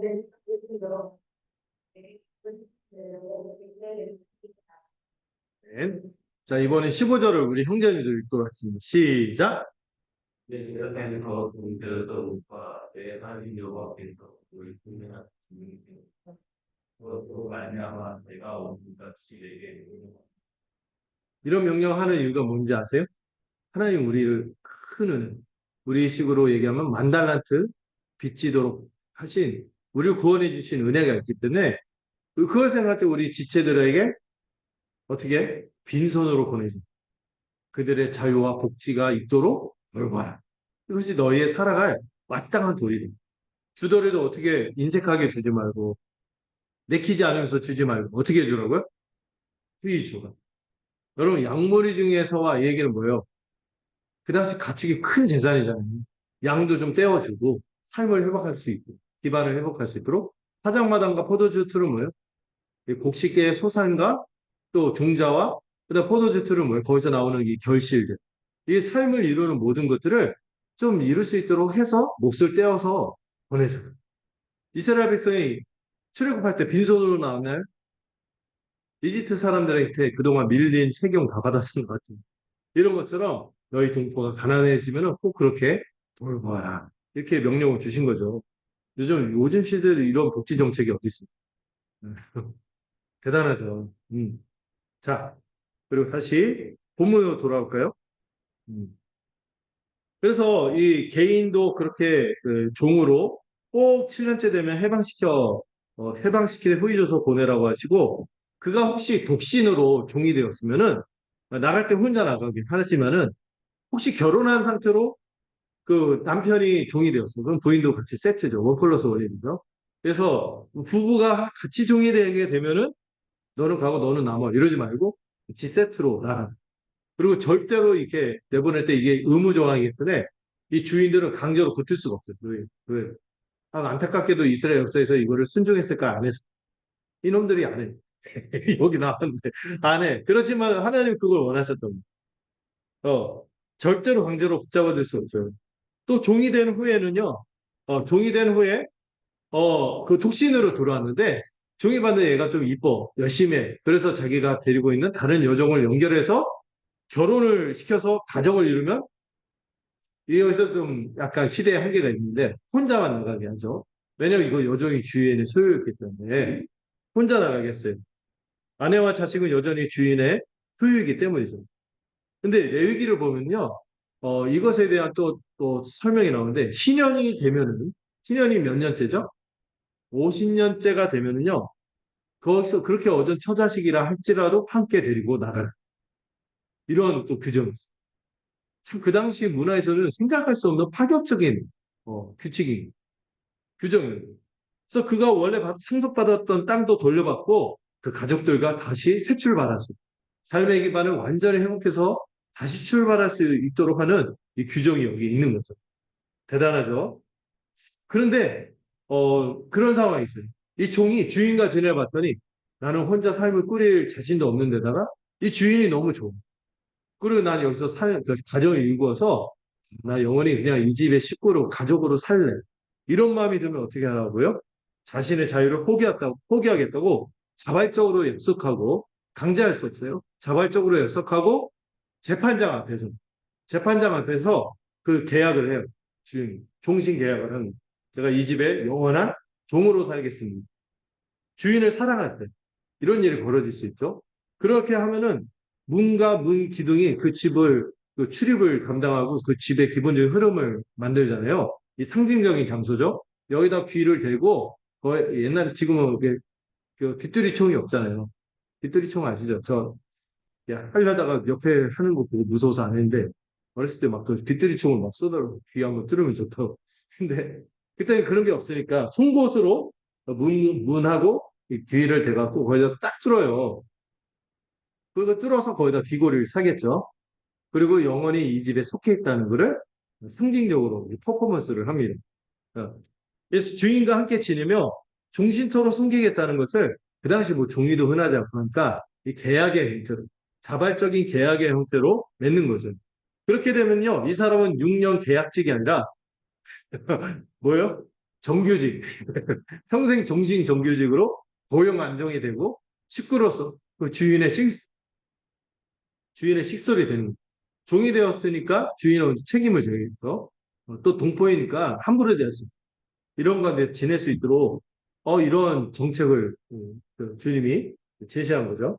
내 뜻으로 네. 자, 이번에 15절을 우리 형제님들 읽도록 하겠습니다. 시작. 내 대답하는 것 동들도 내 하나님 여호와께서 우리 분명한 그것으로 말미암아 내가 온같이 내게 이런 명령하는 이유가 뭔지 아세요? 하나님 우리를 큰 은혜, 우리 식으로 얘기하면 만달란트 빚지도록 하신 우리를 구원해 주신 은혜가 있기 때문에 그걸 생각할 때 우리 지체들에게 어떻게 빈손으로 보내지 그들의 자유와 복지가 있도록 돌봐라. 이것이 너희의 살아갈 마땅한 도리다. 주더라도 어떻게 인색하게 주지 말고 내키지 않으면서 주지 말고 어떻게 해주라고요? 후히 주라. 여러분 양머리 중에서와 이 얘기는 뭐예요? 그 당시 가축이 큰 재산이잖아요. 양도 좀 떼어주고 삶을 회복할 수 있고 기반을 회복할 수 있도록 사장마당과 포도주 틀은 뭐예요? 곡식계의 소산과 또 종자와 그다음 포도주 틀은 뭐예요? 거기서 나오는 이 결실들 이 삶을 이루는 모든 것들을 좀 이룰 수 있도록 해서 몫을 떼어서 보내줘요. 이스라엘 백성이 출애굽할 때 빈손으로 나왔나요? 이집트 사람들한테 그동안 밀린 세경 다 받았은 것 같아요. 이런 것처럼 너희 동포가 가난해지면은 꼭 그렇게 돌봐라. 이렇게 명령을 주신 거죠. 요즘 시대에 이런 복지 정책이 어디 있습니까? 대단하죠. 자, 그리고 다시 본문으로 돌아올까요? 음. 그래서 이 개인도 그렇게 그 종으로 꼭 7년째 되면 해방시키는 후위조서 보내라고 하시고, 그가 혹시 독신으로 종이 되었으면은 나갈 때 혼자 나가긴 하지만은 혹시 결혼한 상태로 그 남편이 종이 되었어. 그럼 부인도 같이 세트죠. 원 플러스 원이죠. 그래서 부부가 같이 종이 되게 되면은 너는 가고 너는 남아 이러지 말고 같이 세트로 나가. 그리고 절대로 이렇게 내보낼 때 이게 의무 조항이기 때문에 이 주인들은 강제로 붙을 수가 없어요. 왜? 안타깝게도 이스라엘 역사에서 이거를 순종했을까 안 했어. 이놈들이 안 해. 여기 나왔는데 안 해. 그렇지만 하나님 그걸 원하셨던 거예요. 절대로 강제로 붙잡아둘 수 없어요. 또 종이 된 후에는요. 종이 된 후에 그 독신으로 들어왔는데 종이 받는 얘가 좀 이뻐. 열심히 해. 그래서 자기가 데리고 있는 다른 여종을 연결해서 결혼을 시켜서 가정을 이루면 여기서 좀 약간 시대의 한계가 있는데 혼자만 나가게 하죠. 왜냐면 이거 여종이 주인의 소유였기 때문에 혼자 나가겠어요. 아내와 자식은 여전히 주인의 소유이기 때문이죠. 근데 레위기를 보면요. 이것에 대한 또 설명이 나오는데 신년이 몇 년째죠? 50년째가 되면은요. 거기서 그렇게 얻은 처자식이라 할지라도 함께 데리고 나가라. 이런 또 규정이 있어요. 참 그 당시 문화에서는 생각할 수 없는 파격적인 규칙이 규정이에요. 그래서 그가 원래 상속받았던 땅도 돌려받고 그 가족들과 다시 새 출발할 수, 삶의 기반을 완전히 회복해서 다시 출발할 수 있도록 하는 이 규정이 여기 있는 거죠. 대단하죠. 그런데 그런 상황이 있어요. 이 종이 주인과 지내봤더니 나는 혼자 삶을 꾸릴 자신도 없는 데다가 이 주인이 너무 좋아. 그리고 난 여기서 그 가정을 이루어서 나 영원히 그냥 이 집의 식구로 가족으로 살래. 이런 마음이 들면 어떻게 하라고요? 자신의 자유를 포기하겠다고 자발적으로 약속하고 강제할 수 없어요. 자발적으로 약속하고 재판장 앞에서 그 계약을 해요. 종신 계약을 하는. 제가 이 집에 영원한 종으로 살겠습니다. 주인을 사랑할 때 이런 일이 벌어질 수 있죠. 그렇게 하면은 문과 문 기둥이 그 집을 그 출입을 감당하고 그 집의 기본적인 흐름을 만들잖아요. 이 상징적인 장소죠. 여기다 귀를 대고 옛날에 지금은 그 빗두리 총이 없잖아요. 빗두리 총 아시죠? 하려다가 옆에 하는 거 보고 무서워서 안 했는데 어렸을 때 막 그 빗두리 총을 막 쏘더라고. 귀 한번 뚫으면 좋다고. 근데 그때는 그런 게 없으니까 송곳으로 문하고 이 귀를 대갖고 거기다 딱 뚫어요. 그거 뚫어서 거기다 귀걸이를 사겠죠. 그리고 영원히 이 집에 속해 있다는 것을 상징적으로 퍼포먼스를 합니다. 어. 그래서 주인과 함께 지내며 종신토로 섬기겠다는 것을 그 당시 뭐 종이도 흔하지 않으니까 이 계약의 형태로 자발적인 계약의 형태로 맺는 거죠. 그렇게 되면요, 이 사람은 6년 계약직이 아니라 뭐요? 정규직, 평생 종신 정규직으로 고용 안정이 되고 식구로서 그 주인의 식솔이 되는 거예요. 종이 되었으니까 주인은 책임을 져야겠죠. 또 동포이니까 함부로 대할 수 이런 가운데 지낼 수 있도록 이런 정책을 그 주님이 제시한 거죠.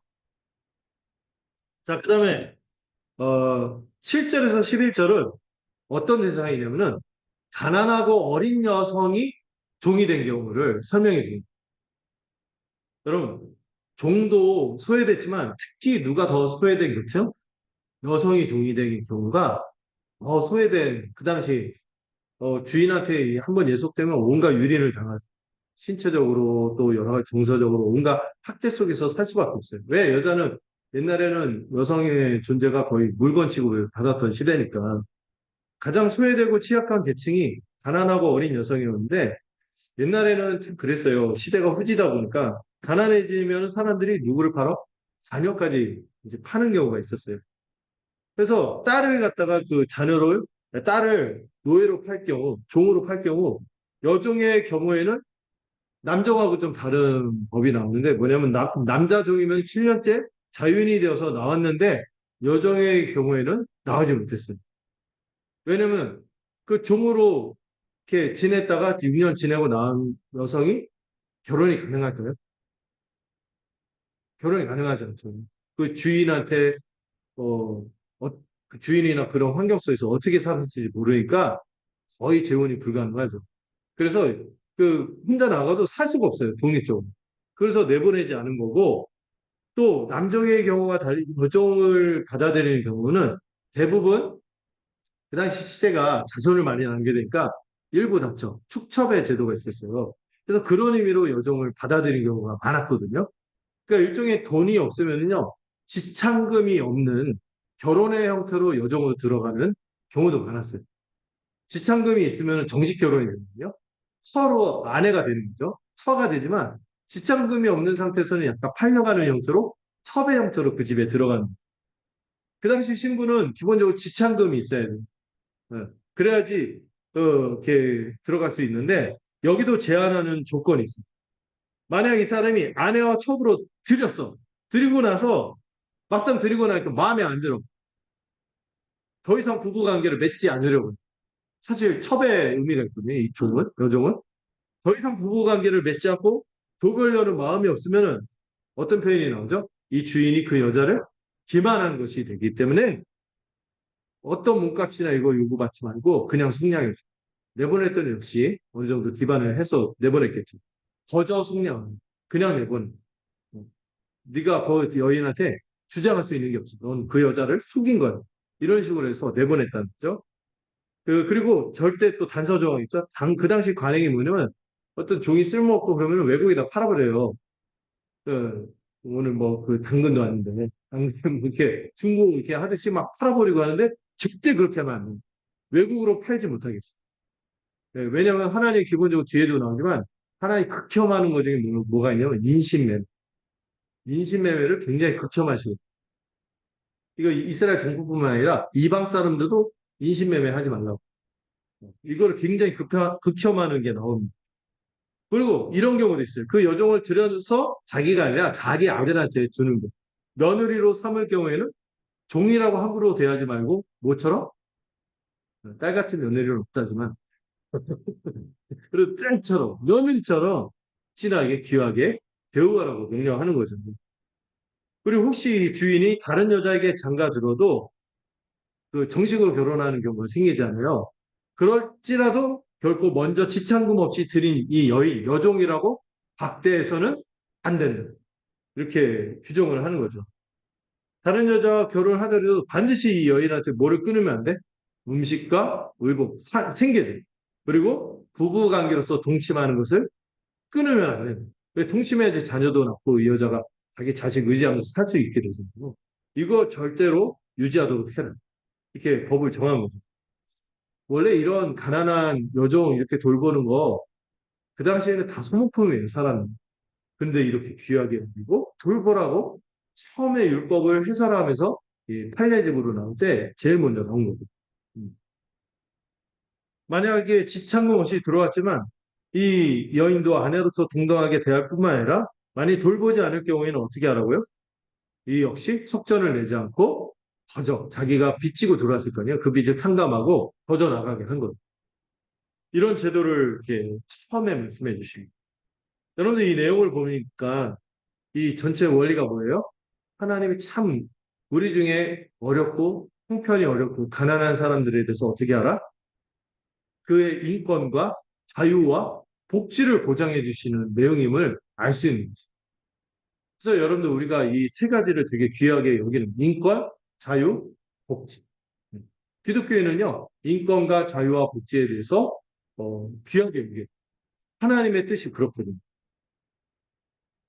자, 그다음에 7절에서 11절은 어떤 대상이냐면은 가난하고 어린 여성이 종이 된 경우를 설명해 줍니다. 여러분, 종도 소외됐지만 특히 누가 더 소외된 격죠? 여성이 종이 된 경우가 소외된 그 당시 주인한테 한 번 예속되면 온갖 유린을 당하죠. 신체적으로 또 여러 가지 정서적으로 온갖 학대 속에서 살 수밖에 없어요. 왜? 여자는 옛날에는 여성의 존재가 거의 물건 취급을 받았던 시대니까 가장 소외되고 취약한 계층이 가난하고 어린 여성이었는데 옛날에는 참 그랬어요. 시대가 후지다 보니까 가난해지면 사람들이 누구를 팔아? 자녀까지 이제 파는 경우가 있었어요. 그래서 딸을 노예로 팔 경우, 종으로 팔 경우 여종의 경우에는 남종하고 좀 다른 법이 나오는데 뭐냐면 남자 종이면 7년째 자유인이 되어서 나왔는데 여종의 경우에는 나오지 못했어요. 왜냐면 그 종으로 이렇게 지냈다가 6년 지내고 나온 여성이 결혼이 가능할까요? 결혼이 가능하지 않죠. 그 주인한테 어, 그 주인이나 그런 환경 속에서 어떻게 살았을지 모르니까 거의 재혼이 불가능하죠. 그래서 그 혼자 나가도 살 수가 없어요. 독립적으로. 그래서 내보내지 않은 거고 또 남종의 경우가 달리 여종을 받아들이는 경우는 대부분 그 당시 시대가 자손을 많이 남게 되니까 일부 남청, 축첩의 제도가 있었어요. 그래서 그런 의미로 여종을 받아들인 경우가 많았거든요. 그러니까 일종의 돈이 없으면요, 지참금이 없는 결혼의 형태로 여종으로 들어가는 경우도 많았어요. 지참금이 있으면 정식 결혼이 되거든요. 서로 아내가 되는 거죠. 처가 되지만 지참금이 없는 상태에서는 약간 팔려가는 형태로 첩의 형태로 그 집에 들어가는 거예요. 그 당시 신부는 기본적으로 지참금이 있어야 돼요. 예. 그래야지 이렇게 들어갈 수 있는데 여기도 제한하는 조건이 있어요. 만약 이 사람이 아내와 첩으로 들였어. 들이고 나서 막상 들이고 나니까 마음에 안 들어. 더 이상 부부 관계를 맺지 않으려고. 사실 첩의 의미가 있거든요. 이 종은, 여종은. 더 이상 부부 관계를 맺지 않고 도별려는 마음이 없으면은 어떤 표현이 나오죠? 이 주인이 그 여자를 기만한 것이 되기 때문에 어떤 몸값이나 이거 요구받지 말고 그냥 속량해줘. 내보냈더니 역시 어느 정도 기반을 해서 내보냈겠죠. 거저 속량. 그냥 내보내. 네가 그 여인한테 주장할 수 있는 게 없어. 넌 그 여자를 속인 거야. 이런 식으로 해서 내보냈다는 거죠. 그리고 절대 또 단서 조항 있죠. 그 당시 관행이 뭐냐면 어떤 종이 쓸모없고 그러면 외국에다 팔아버려요. 그, 오늘 뭐 그 당근도 아닌데 당근 뭐 이렇게 중고 이렇게 하듯이 막 팔아버리고 하는데 절대 그렇게 하면 안 돼요. 외국으로 팔지 못하겠어. 왜냐하면 하나님 기본적으로 뒤에도 나오지만 하나님 극혐하는 것 중에 뭐가 있냐면 인신매매. 인신매매를 굉장히 극혐하시고 이거 이스라엘 정부뿐만 아니라 이방 사람들도 인신매매 하지 말라고. 이거를 굉장히 극혐하는 게 나옵니다. 그리고 이런 경우도 있어요. 그 여종을 들여서 자기가 아니라 자기 아들한테 주는 거. 며느리로 삼을 경우에는 종이라고 함부로 대하지 말고 뭐처럼 딸 같은 며느리는 없다지만 그리고 딸처럼 며느리처럼 친하게 귀하게 대우하라고 명령하는 거죠. 그리고 혹시 주인이 다른 여자에게 장가 들어도 그 정식으로 결혼하는 경우가 생기잖아요. 그럴지라도 결코 먼저 지참금 없이 들인 이 여인, 여종이라고 박대해서는 안 된다. 이렇게 규정을 하는 거죠. 다른 여자와 결혼을 하더라도 반드시 이 여인한테 뭐를 끊으면 안 돼? 음식과 의복, 생계들. 그리고 부부 관계로서 동침하는 것을 끊으면 안 돼. 왜 동침해야지 자녀도 낳고 이 여자가 자기 자식 의지하면서 살 수 있게 되잖아요. 이거 절대로 유지하도록 해라. 이렇게 법을 정한 거죠. 원래 이런 가난한 여종 이렇게 돌보는 거, 그 당시에는 다 소모품이에요, 사람은. 근데 이렇게 귀하게 여기고 돌보라고 처음에 율법을 해설하면서 이 판례집으로 나올 때 제일 먼저 나온 거죠. 음. 만약에 지참금 없이 들어왔지만 이 여인도 아내로서 동등하게 대할 뿐만 아니라 만약 돌보지 않을 경우에는 어떻게 하라고요? 이 역시 속전을 내지 않고 거저 자기가 빚지고 들어왔을 거 아니에요. 그 빚을 탕감하고 거저 나가게 한 거죠. 이런 제도를 이렇게 처음에 말씀해 주십니다. 여러분들 이 내용을 보니까 이 전체 원리가 뭐예요? 하나님이 참 우리 중에 어렵고 형편이 어렵고 가난한 사람들에 대해서 어떻게 알아? 그의 인권과 자유와 복지를 보장해 주시는 내용임을 알 수 있는 거죠. 그래서 여러분들 우리가 이 세 가지를 되게 귀하게 여기는 인권, 자유, 복지. 기독교에는요, 인권과 자유와 복지에 대해서 귀하게 여기 하나님의 뜻이 그렇거든요.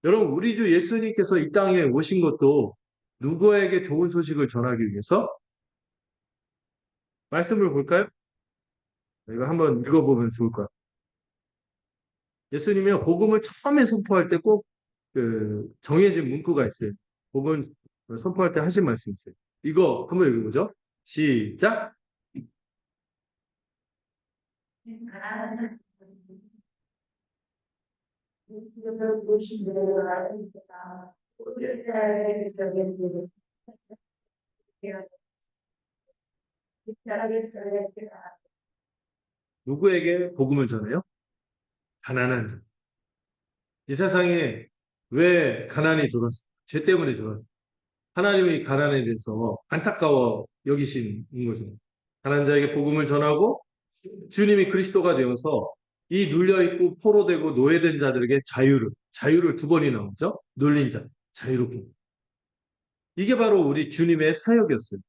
여러분, 우리 주 예수님께서 이 땅에 오신 것도 누구에게 좋은 소식을 전하기 위해서 말씀을 볼까요? 이거 한번 읽어보면 좋을 것 같아요. 예수님이 복음을 처음에 선포할 때 꼭 그 정해진 문구가 있어요. 복음 선포할 때 하신 말씀이 있어요. 이거 한번 읽어보죠. 시작. 이걸 보시면 알겠다. 우리를 저기를 누구에게 복음을 전해요? 가난한 자. 이 세상에 왜 가난이 들어왔어? 죄 때문에 들어왔어. 하나님이 가난에 대해서 안타까워 여기시는 거죠. 가난한 자에게 복음을 전하고 주님이 그리스도가 되어서 이 눌려있고 포로되고 노예된 자들에게 자유를 두 번이나 얻죠. 눌린 자, 자유롭게. 이게 바로 우리 주님의 사역이었어요.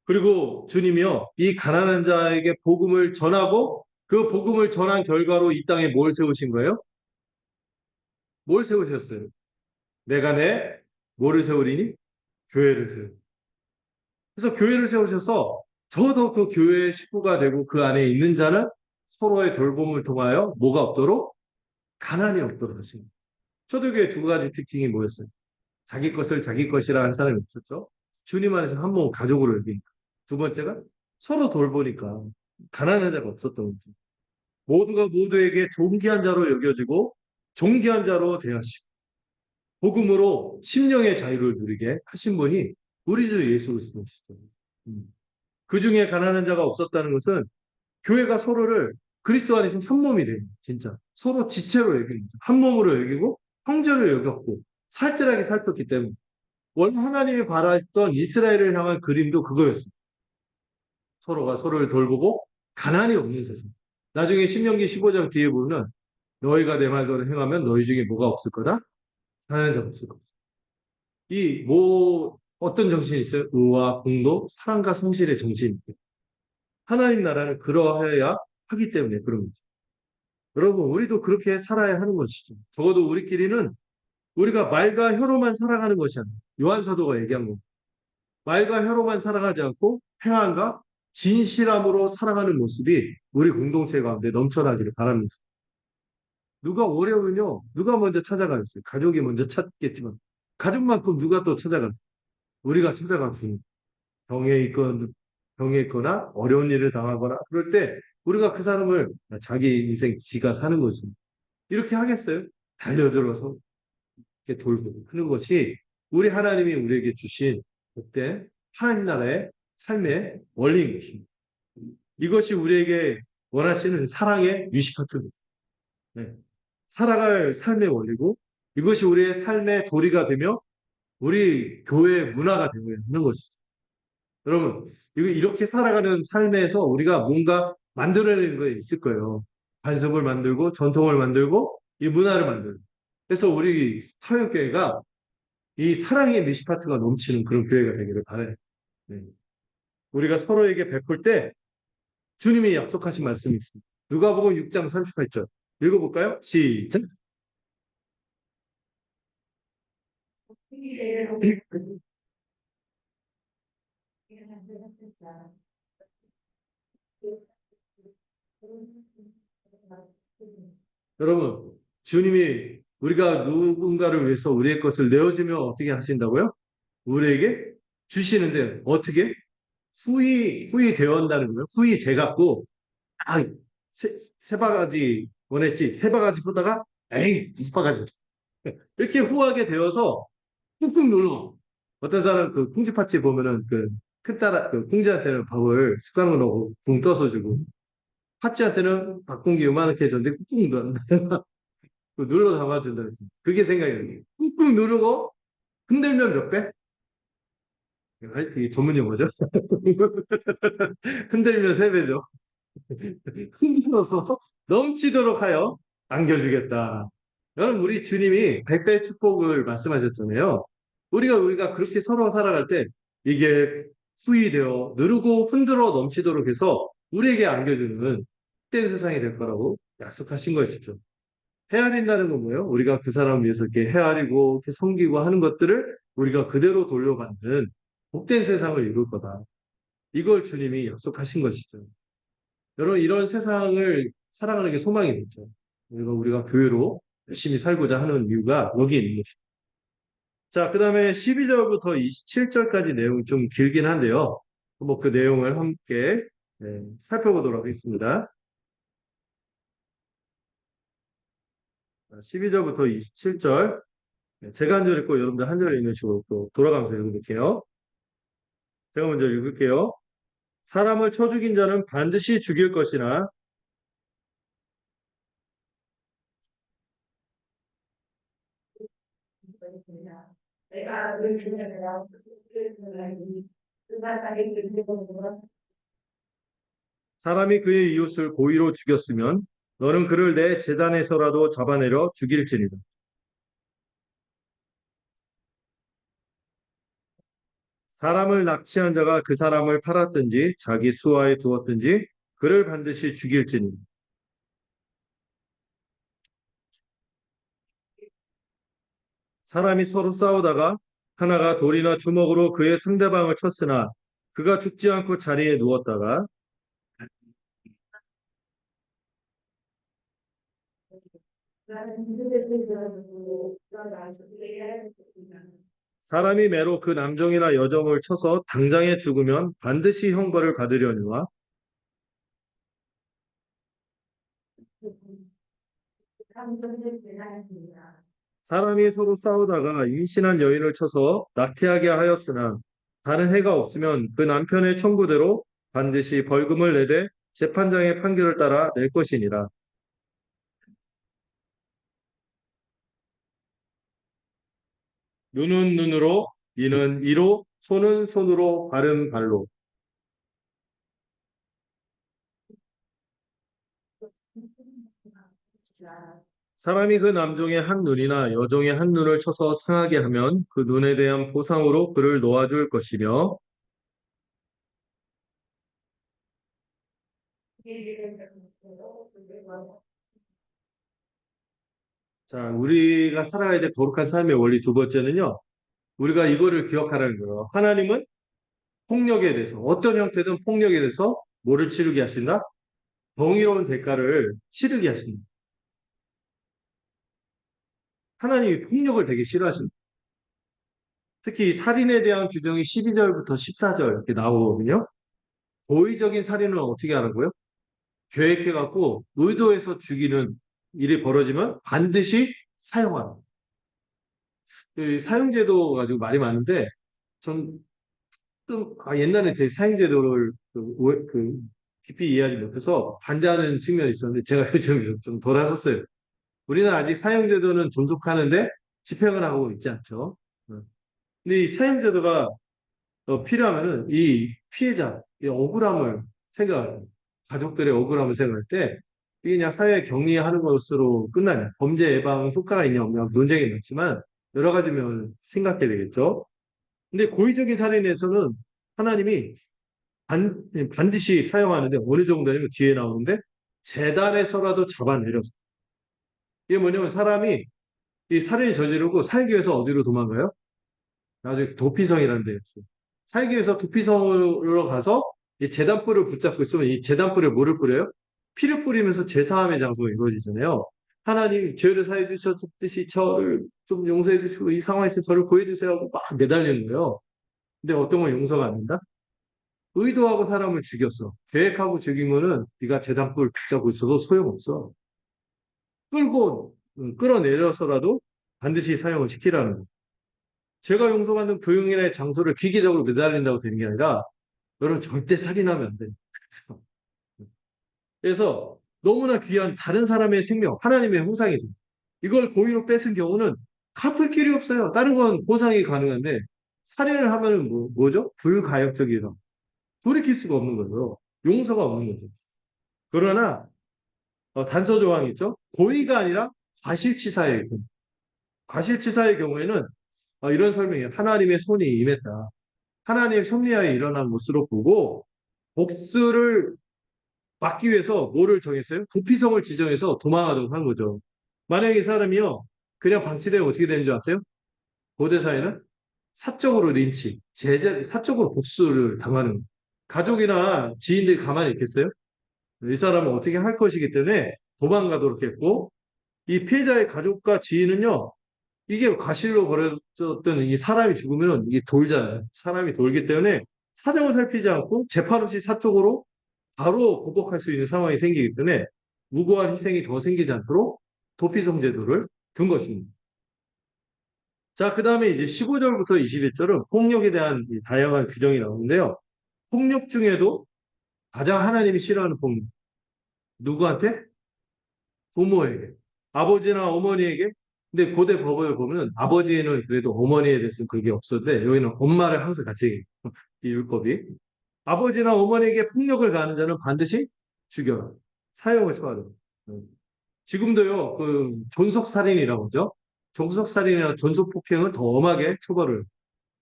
그리고 주님이요, 이 가난한 자에게 복음을 전하고 그 복음을 전한 결과로 이 땅에 뭘 세우신 거예요? 뭘 세우셨어요? 내가 내 뭐를 세우리니? 교회를 세우. 그래서 교회를 세우셔서 저도 그 교회의 식구가 되고 그 안에 있는 자는 서로의 돌봄을 통하여 뭐가 없도록 가난이 없도록 하십니다. 초대교회 두 가지 특징이 뭐였어요? 자기 것을 자기 것이라 한 사람이 없었죠. 주님 안에서 한 몸 가족으로 여기니까. 두 번째가 서로 돌보니까 가난한 자가 없었던 거죠. 모두가 모두에게 존귀한 자로 여겨지고 존귀한 자로 대하시고 복음으로 심령의 자유를 누리게 하신 분이 우리 주 예수 그리스도시죠. 그 중에 가난한 자가 없었다는 것은 교회가 서로를 그리스도 안에서 한 몸이 돼요. 진짜 서로 지체로 여기는 거죠. 한 몸으로 여기고 형제로 여겼고 살뜰하게 살폈기 때문에 원래 하나님이 바라던 이스라엘을 향한 그림도 그거였어요. 서로가 서로를 돌보고 가난이 없는 세상. 나중에 신명기 15장 뒤에 보면 너희가 내 말대로 행하면 너희 중에 뭐가 없을 거다? 가난한 자가 없을 거다. 이 뭐 어떤 정신이 있어요? 의와 공도, 사랑과 성실의 정신이 있어요. 하나님 나라는 그러해야 하기 때문에 그런 거죠. 여러분, 우리도 그렇게 살아야 하는 것이죠. 적어도 우리끼리는 우리가 말과 혀로만 살아가는 것이 아니에요. 요한 사도가 얘기한 거. 말과 혀로만 살아가지 않고 평안과 진실함으로 살아가는 모습이 우리 공동체 가운데 넘쳐나기를 바랍니다. 누가 어려우면요, 누가 먼저 찾아가겠어요? 가족이 먼저 찾겠지만, 가족만큼 누가 또 찾아가죠? 우리가 찾아가죠. 병에 있건, 병에 있거나 어려운 일을 당하거나 그럴 때 우리가 그 사람을 자기 인생 지가 사는 거죠. 이렇게 하겠어요? 달려들어서 이렇게 돌보고 하는 것이 우리 하나님이 우리에게 주신 그때 하나님 나라의 삶의 원리인 것입니다. 이것이 우리에게 원하시는 사랑의 유시파트입니다. 네. 살아갈 삶의 원리고 이것이 우리의 삶의 도리가 되며 우리 교회의 문화가 되고 있는 것이죠. 여러분, 이렇게 살아가는 삶에서 우리가 뭔가 만들어내는 거 있을 거예요. 관습을 만들고 전통을 만들고 이 문화를 만들고. 그래서 우리 사역교회가 이 사랑의 미시파트가 넘치는 그런 교회가 되기를 바라요. 네. 우리가 서로에게 베풀 때 주님이 약속하신 말씀이 있습니다. 누가복음 6장 38절 읽어볼까요? 시작. 여러분, 주님이 우리가 누군가를 위해서 우리의 것을 내어주며 어떻게 하신다고요? 우리에게 주시는데 어떻게? 후이 되어 한다는 거예요. 후이 돼갖고 아, 세 바가지 원했지. 세 바가지 보다가 에이, 두 바가지. 이렇게 후하게 되어서 꾹꾹 눌러. 어떤 사람 그 콩쥐 파티 보면은 그 큰딸 그 콩쥐한테는 밥을 숟가락으로 넣고 붕 떠서 주고 파티한테는 밥공기 요만하게 해줬는데 꾹꾹 눌러. 눌러 담아준다 그랬어. 그게 생각이 나요. 꾹꾹 누르고 흔들면 몇 배? 이게 전문 용어죠? 흔들면 세 배죠. 흔들어서 넘치도록 하여 안겨주겠다. 여러분, 우리 주님이 백배의 축복을 말씀하셨잖아요. 우리가 그렇게 서로 살아갈 때 이게 수위되어 누르고 흔들어 넘치도록 해서 우리에게 안겨주는 헛된 세상이 될 거라고 약속하신 것이죠. 헤아린다는 건 뭐예요? 우리가 그 사람을 위해서 이렇게 헤아리고 이렇게 섬기고 하는 것들을 우리가 그대로 돌려받는 복된 세상을 이룰 거다. 이걸 주님이 약속하신 것이죠. 여러분, 이런 세상을 살아가는 게 소망이 됐죠. 그리고 우리가 교회로 열심히 살고자 하는 이유가 여기에 있는 것입니다. 자, 그 다음에 12절부터 27절까지 내용이 좀 길긴 한데요. 뭐 그 내용을 함께 살펴보도록 하겠습니다. 12절부터 27절. 제가 한 절 읽고 여러분들 한 절 읽는 식으로 또 돌아가면서 읽을게요. 제가 먼저 읽을게요. 사람을 쳐 죽인 자는 반드시 죽일 것이나 있습니다. 내가 그 주님이라 그 사람이 들리고 사람이 그의 이웃을 고의로 죽였으면 너는 그를 내 재단에서라도 잡아내려 죽일지니라. 사람을 납치한 자가 그 사람을 팔았든지 자기 수하에 두었든지 그를 반드시 죽일지니. 사람이 서로 싸우다가 하나가 돌이나 주먹으로 그의 상대방을 쳤으나 그가 죽지 않고 자리에 누웠다가 나는 그들을 들고 나가서 그에게 사람이 매로 그 남종이나 여종을 쳐서 당장에 죽으면 반드시 형벌을 받으려니와 감정을 제한했습니다. 사람이 서로 싸우다가 임신한 여인을 쳐서 낙태하게 하였으나 다른 해가 없으면 그 남편의 청구대로 반드시 벌금을 내되 재판장의 판결을 따라 낼 것이니라. 눈은 눈으로, 이는 이로, 손은 손으로, 발은 발로. 사람이 그 남종의 한 눈이나 여종의 한 눈을 쳐서 상하게 하면 그 눈에 대한 보상으로 그를 놓아줄 것이며 자, 우리가 살아야 될 거룩한 삶의 원리 두 번째는요. 우리가 이거를 기억하라는 거예요. 하나님은 폭력에 대해서 어떤 형태든 폭력에 대해서 뭐를 치르게 하신다? 정의로운 대가를 치르게 하신다. 하나님이 폭력을 되게 싫어하십니다. 특히 이 살인에 대한 규정이 12절부터 14절 이렇게 나오거든요. 고의적인 살인은 어떻게 하라고요? 계획해갖고 의도해서 죽이는 일이 벌어지면 반드시 사형하라. 이 사형제도 가지고 말이 많은데 전 옛날에 제 사형제도를 깊이 이해하지 못해서 반대하는 측면이 있었는데 제가 요즘 좀 돌아섰어요. 우리는 아직 사형제도는 존속하는데 집행을 하고 있지 않죠. 근데 이 사형제도가 필요하면은 이 피해자, 이 억울함을 생각할 때, 가족들의 억울함을 생각할 때 이게 그냥 사회 격리하는 것으로 끝나냐. 범죄 예방 효과가 있냐 없냐 논쟁이 많지만 여러 가지 면 생각해야 되겠죠. 근데 고의적인 살인에서는 하나님이 반드시 사용하는데 어느 정도냐면 뒤에 나오는데 재단에서라도 잡아내려서 이게 뭐냐면 사람이 이 살인을 저지르고 살기 위해서 어디로 도망가요? 나중에 도피성이라는 데 있어요. 살기 위해서 도피성으로 가서 이 재단불을 붙잡고 있으면 이 재단불에 뭐를 뿌려요? 피를 뿌리면서 제사함의 장소가 이루어지잖아요. 하나님 죄를 사해 주셨듯이 저를 좀 용서해 주시고 이 상황에서 저를 구해 주세요 하고 막 매달리는 거예요. 근데 어떤 건 용서가 안 된다? 의도하고 사람을 죽였어. 계획하고 죽인 거는 네가 재단불 붙잡고 있어도 소용없어. 끌어내려서라도 반드시 사용을 시키라는 거예요. 제가 용서받는 교육인의 장소를 기계적으로 매달린다고 되는 게 아니라 여러분 절대 살인하면 안 돼요. 그래서 너무나 귀한 다른 사람의 생명, 하나님의 형상이 돼. 이걸 고의로 뺏은 경우는 갚을 길이 없어요. 다른 건 보상이 가능한데 살인을 하면은 뭐죠? 불가역적이다. 돌이킬 수가 없는 거죠. 용서가 없는 거죠. 그러나 단서 조항이 있죠. 고의가 아니라 과실치사의 경우. 과실치사의 경우에는 이런 설명이에요. 하나님의 손이 임했다. 하나님의 섭리하에 일어난 것으로 보고 복수를 막기 위해서 뭐를 정했어요? 도피성을 지정해서 도망하도록 한 거죠. 만약에 이 사람이요, 그냥 방치되면 어떻게 되는 줄 아세요? 고대사회는 사적으로 린치, 사적으로 복수를 당하는 거예요. 가족이나 지인들이 가만히 있겠어요? 이 사람은 어떻게 할 것이기 때문에 도망가도록 했고, 이 피해자의 가족과 지인은요, 이게 과실로 벌어졌던 이 사람이 죽으면 이게 돌잖아요. 사람이 돌기 때문에 사정을 살피지 않고 재판 없이 사적으로 바로 보복할 수 있는 상황이 생기기 때문에 무고한 희생이 더 생기지 않도록 도피성 제도를 둔 것입니다. 자, 그 다음에 이제 15절부터 21절은 폭력에 대한 이 다양한 규정이 나오는데요. 폭력 중에도 가장 하나님이 싫어하는 폭력. 누구한테? 부모에게. 아버지나 어머니에게. 근데 고대 법을 보면 아버지는 그래도 어머니에 대해서는 그게 없었는데 여기는 엄마를 항상 같이 얘기해요. 이 율법이. 아버지나 어머니에게 폭력을 가하는 자는 반드시 죽여라. 사형을 처하라. 지금도요, 그 존속살인이라고 하죠. 존속살인이나 존속폭행은 더 엄하게 처벌을.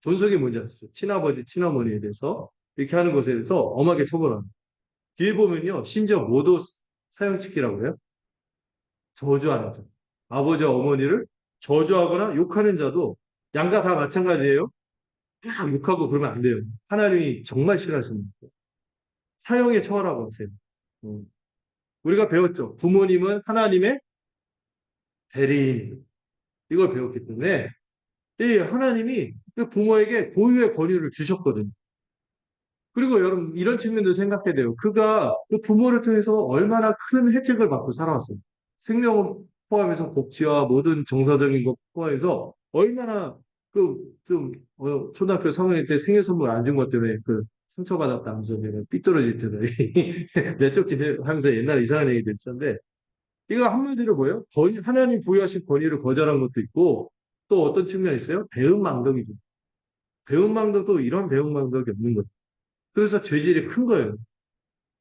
존속이 뭔지 아시죠? 친아버지, 친어머니에 대해서 이렇게 하는 것에 대해서 엄하게 처벌합니다. 뒤에 보면요, 심지어 모두 사형시키라고 해요. 저주하는 자. 아버지와 어머니를 저주하거나 욕하는 자도 양가 다 마찬가지예요. 막 욕하고 그러면 안 돼요. 하나님이 정말 싫어하십니다. 사형에 처하라고 하세요. 음. 우리가 배웠죠. 부모님은 하나님의 대리인. 이걸 배웠기 때문에 이 하나님이 그 부모에게 고유의 권위를 주셨거든요. 그리고 여러분 이런 측면도 생각해야 돼요. 그가 그 부모를 통해서 얼마나 큰 혜택을 받고 살아왔어요. 생명을 포함해서 복지와 모든 정서적인 것 포함해서 얼마나 초등학교 3학년 때 생일 선물 안 준 것 때문에 그 상처받았다면서 내가 삐뚤어질 때도 내 쪽집 하면서 옛날에 이상한 얘기도 있었는데 이거 한마디로 뭐예요? 하나님 부여하신 권위를 거절한 것도 있고 또 어떤 측면이 있어요? 배은망덕이죠. 배은망덕도 이런 배은망덕이 없는 거죠. 그래서 죄질이 큰 거예요.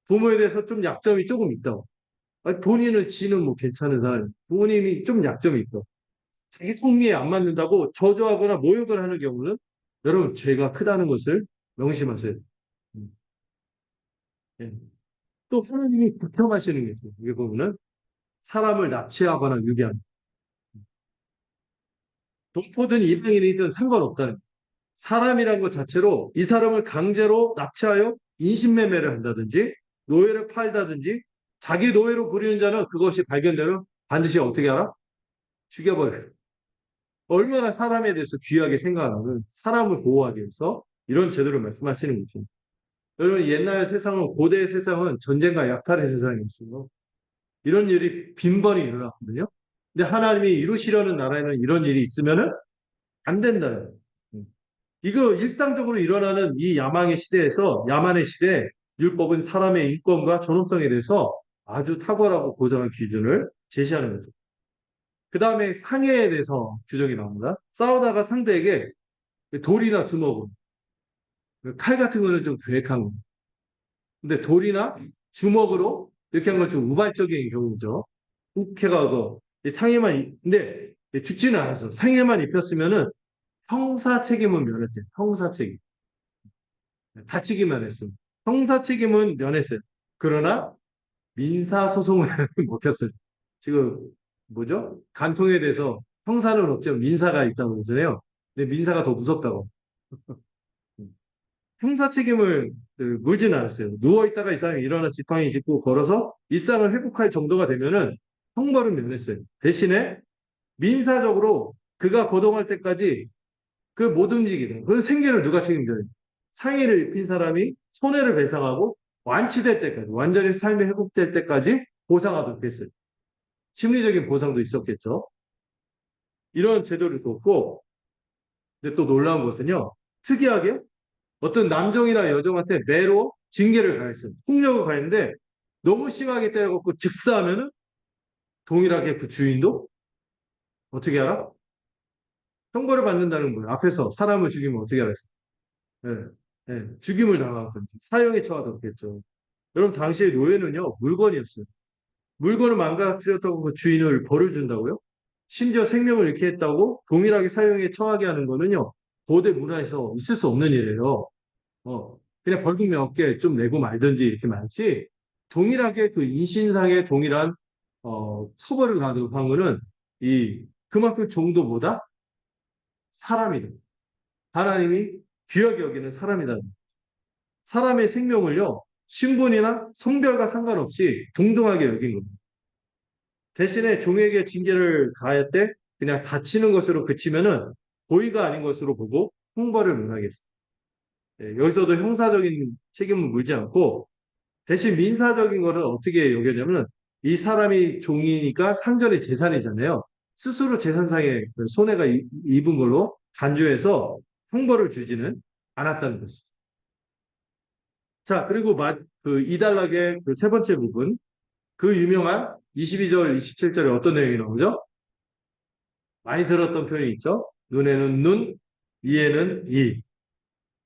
부모에 대해서 좀 약점이 조금 있다고. 아니, 본인은 지는 뭐 괜찮은 사람, 부모님이 좀 약점이 있고, 자기 성미에 안 맞는다고 저주하거나 모욕을 하는 경우는 여러분 죄가 크다는 것을 명심하세요. 음. 예. 또 하나님이 극혐하시는 게 있어요. 이게 보면은 사람을 납치하거나 유괴하는. 동포든 이방인이든 상관없다는 거예요. 사람이란 것 자체로 이 사람을 강제로 납치하여 인신매매를 한다든지 노예를 팔다든지 자기 노예로 부리는 자는 그것이 발견되면 반드시 어떻게 하라? 죽여버려요. 얼마나 사람에 대해서 귀하게 생각하는 사람을 보호하기 위해서 이런 제도를 말씀하시는 거죠. 여러분 옛날 세상은 고대 세상은 전쟁과 약탈의 세상이었어요. 이런 일이 빈번히 일어났거든요. 근데 하나님이 이루시려는 나라에는 이런 일이 있으면은 안 된다요. 이거 일상적으로 일어나는 이 야망의 시대에서 야만의 시대 율법은 사람의 인권과 존엄성에 대해서 아주 탁월하고 고정한 기준을 제시하는 거죠. 그 다음에 상해에 대해서 규정이 나옵니다. 싸우다가 상대에게 돌이나 주먹, 칼 같은 거는 좀 괴악한 거. 근데 돌이나 주먹으로 이렇게 한 건 좀 우발적인 경우죠. 욱 해가고 상해만 근데 죽지는 않았어. 상해만 입혔으면은 형사 책임은 면했대. 형사 책임. 다치기만 했습니다. 형사 책임은 면했어요. 그러나 민사 소송은 못했어요. 지금 뭐죠? 간통에 대해서 형사는 없지만 민사가 있다고 그러잖아요. 근데 민사가 더 무섭다고. 형사 책임을 물지는 않았어요. 누워 있다가 이 사람이 일어나 지팡이 짚고 걸어서 일상을 회복할 정도가 되면은 형벌은 면했어요. 대신에 민사적으로 그가 거동할 때까지 그 못 움직이는 그 생계를 누가 책임져요? 상해를 입힌 사람이 손해를 배상하고 완치될 때까지 완전히 삶이 회복될 때까지 보상하도록 했어요. 심리적인 보상도 있었겠죠. 이런 제도를 뒀고 근데 또 놀라운 것은요. 특이하게 어떤 남종이나 여종한테 매로 징계를 가했어요. 폭력을 가했는데 너무 심하게 때려갖고 즉사하면은 동일하게 그 주인도 어떻게 알아? 형벌을 받는다는 거예요. 앞에서 사람을 죽이면 어떻게 알았어요? 예, 죽임을 당하거든요. 사형에 처하도록했죠. 여러분 당시의 노예는요 물건이었어요. 물건을 망가뜨렸다고 그 주인을 벌을 준다고요? 심지어 생명을 잃게 했다고 동일하게 사형에 처하게 하는 거는요 고대 문화에서 있을 수 없는 일이에요. 그냥 벌금 몇 개 좀 내고 말든지 이렇게 많지 동일하게 그 인신상의 동일한 처벌을 가는 거는 이 그만큼 정도보다 사람이다. 하나님이 귀하게 여기는 사람이다. 사람의 생명을요, 신분이나 성별과 상관없이 동등하게 여긴 겁니다. 대신에 종에게 징계를 가할 때 그냥 다치는 것으로 그치면은 고의가 아닌 것으로 보고 형벌을 면하겠습니다. 여기서도 형사적인 책임을 물지 않고 대신 민사적인 거는 어떻게 여겼냐면 이 사람이 종이니까 상전의 재산이잖아요. 스스로 재산상의 그 손해가 입은 걸로 간주해서 형벌을 주지는 않았다는 것이죠. 자, 그리고 이 단락의 그 세 번째 부분, 그 유명한 22절, 27절에 어떤 내용이 나오죠? 많이 들었던 표현이 있죠? 눈에는 눈, 이에는 이.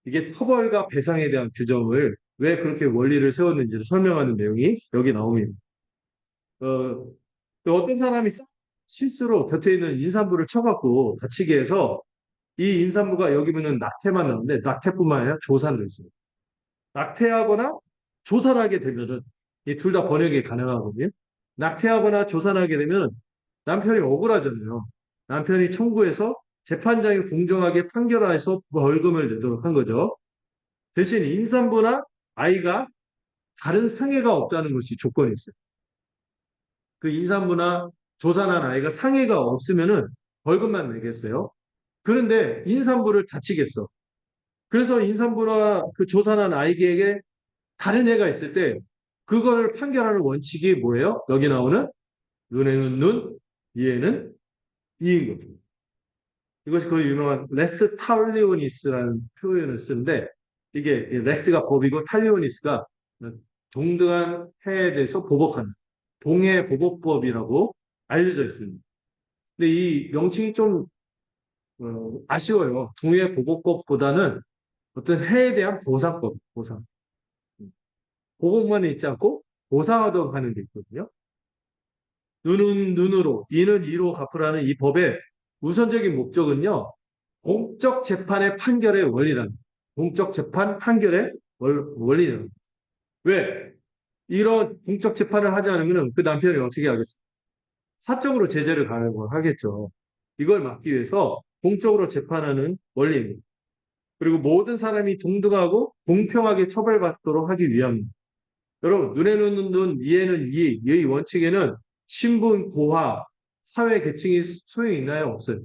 이게 처벌과 배상에 대한 규정을 왜 그렇게 원리를 세웠는지를 설명하는 내용이 여기 나옵니다. 어, 그 어떤 사람이 실수로 곁에 있는 임산부를 쳐갖고 다치게 해서 이 임산부가 여기 보면 낙태만 나오는데 낙태뿐만 아니라 조산도 있어요. 낙태하거나 조산하게 되면은 이 둘 다 번역이 가능하거든요. 낙태하거나 조산하게 되면 남편이 억울하잖아요. 남편이 청구해서 재판장이 공정하게 판결해서 벌금을 내도록 한 거죠. 대신 임산부나 아이가 다른 상해가 없다는 것이 조건이 있어요. 그 임산부나 조산한 아이가 상해가 없으면은 벌금만 내겠어요. 그런데 임산부를 다치겠어. 그래서 임산부나 그 조산한 아이에게 다른 애가 있을 때 그걸 판결하는 원칙이 뭐예요? 여기 나오는 눈에는 눈, 이에는 이인 거죠. 이것이 그 유명한 레스 탈리오니스라는 표현을 쓰는데 이게 레스가 법이고 탈리오니스가 동등한 해에 대해서 보복하는 동해 보복법이라고 알려져 있습니다. 근데 이 명칭이 좀 아쉬워요. 동해 보복법보다는 어떤 해에 대한 보상법, 보상. 보복만 있지 않고 보상하도록 하는 게 있거든요. 눈은 눈으로, 이는 이로 갚으라는 이 법의 우선적인 목적은요, 공적 재판의 판결의 원리라는, 공적 재판 판결의 원리라는. 왜? 이런 공적 재판을 하지 않으면 그 남편이 어떻게 하겠어요? 사적으로 제재를 가하겠죠. 이걸 막기 위해서 공적으로 재판하는 원리입니다. 그리고 모든 사람이 동등하고 공평하게 처벌받도록 하기 위함입니다. 여러분, 눈에는 눈, 이에는 이, 이 원칙에는 신분, 고하, 사회 계층이 소용이 있나요? 없어요.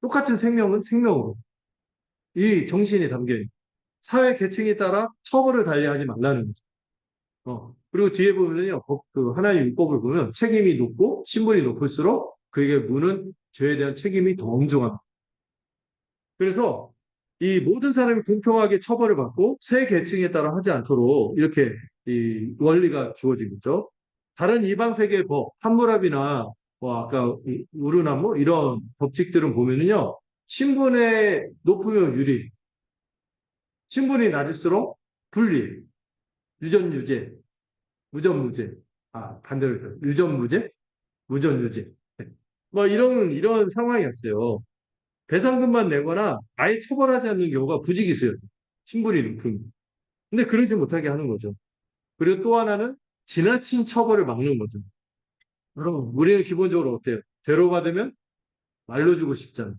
똑같은 생명은 생명으로. 이 정신이 담겨요. 사회 계층에 따라 처벌을 달리하지 말라는 거죠. 그리고 뒤에 보면요, 그 하나의 율법을 보면 책임이 높고 신분이 높을수록 그에게 무는 죄에 대한 책임이 더 엄중합니다. 그래서 이 모든 사람이 공평하게 처벌을 받고 세 계층에 따라 하지 않도록 이렇게 이 원리가 주어진 거죠. 다른 이방 세계의 법, 함무라비나 뭐 아까 우르나무 이런 법칙들은 보면은요, 신분에 높으면 유리, 신분이 낮을수록 불리, 유전유죄, 무전무죄, 반대로 유전무죄, 무전유죄. 네. 뭐 이런 상황이었어요. 배상금만 내거나 아예 처벌하지 않는 경우가 부지기수예요. 신분이 높으면. 근데 그러지 못하게 하는 거죠. 그리고 또 하나는 지나친 처벌을 막는 거죠. 여러분, 우리는 기본적으로 어때요? 죄로 받으면 말로 주고 싶잖아요.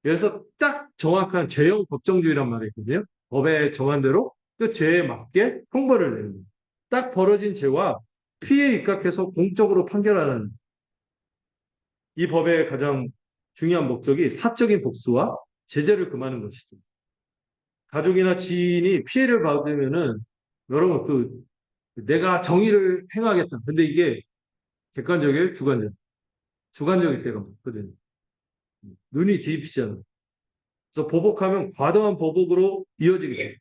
그래서 딱 정확한 죄형 법정주의란 말이 있거든요. 법에 정한 대로 그 죄에 맞게 형벌을 내는 거예요. 딱 벌어진 죄와 피해에 입각해서 공적으로 판결하는 이 법의 가장 중요한 목적이 사적인 복수와 제재를 금하는 것이죠. 가족이나 지인이 피해를 받으면은 여러분 내가 정의를 행하겠다. 근데 이게 객관적이에요, 주관적. 주관적일 때가 많거든요. 눈이 뒤집히잖아요. 그래서 보복하면 과도한 보복으로 이어지게 돼요.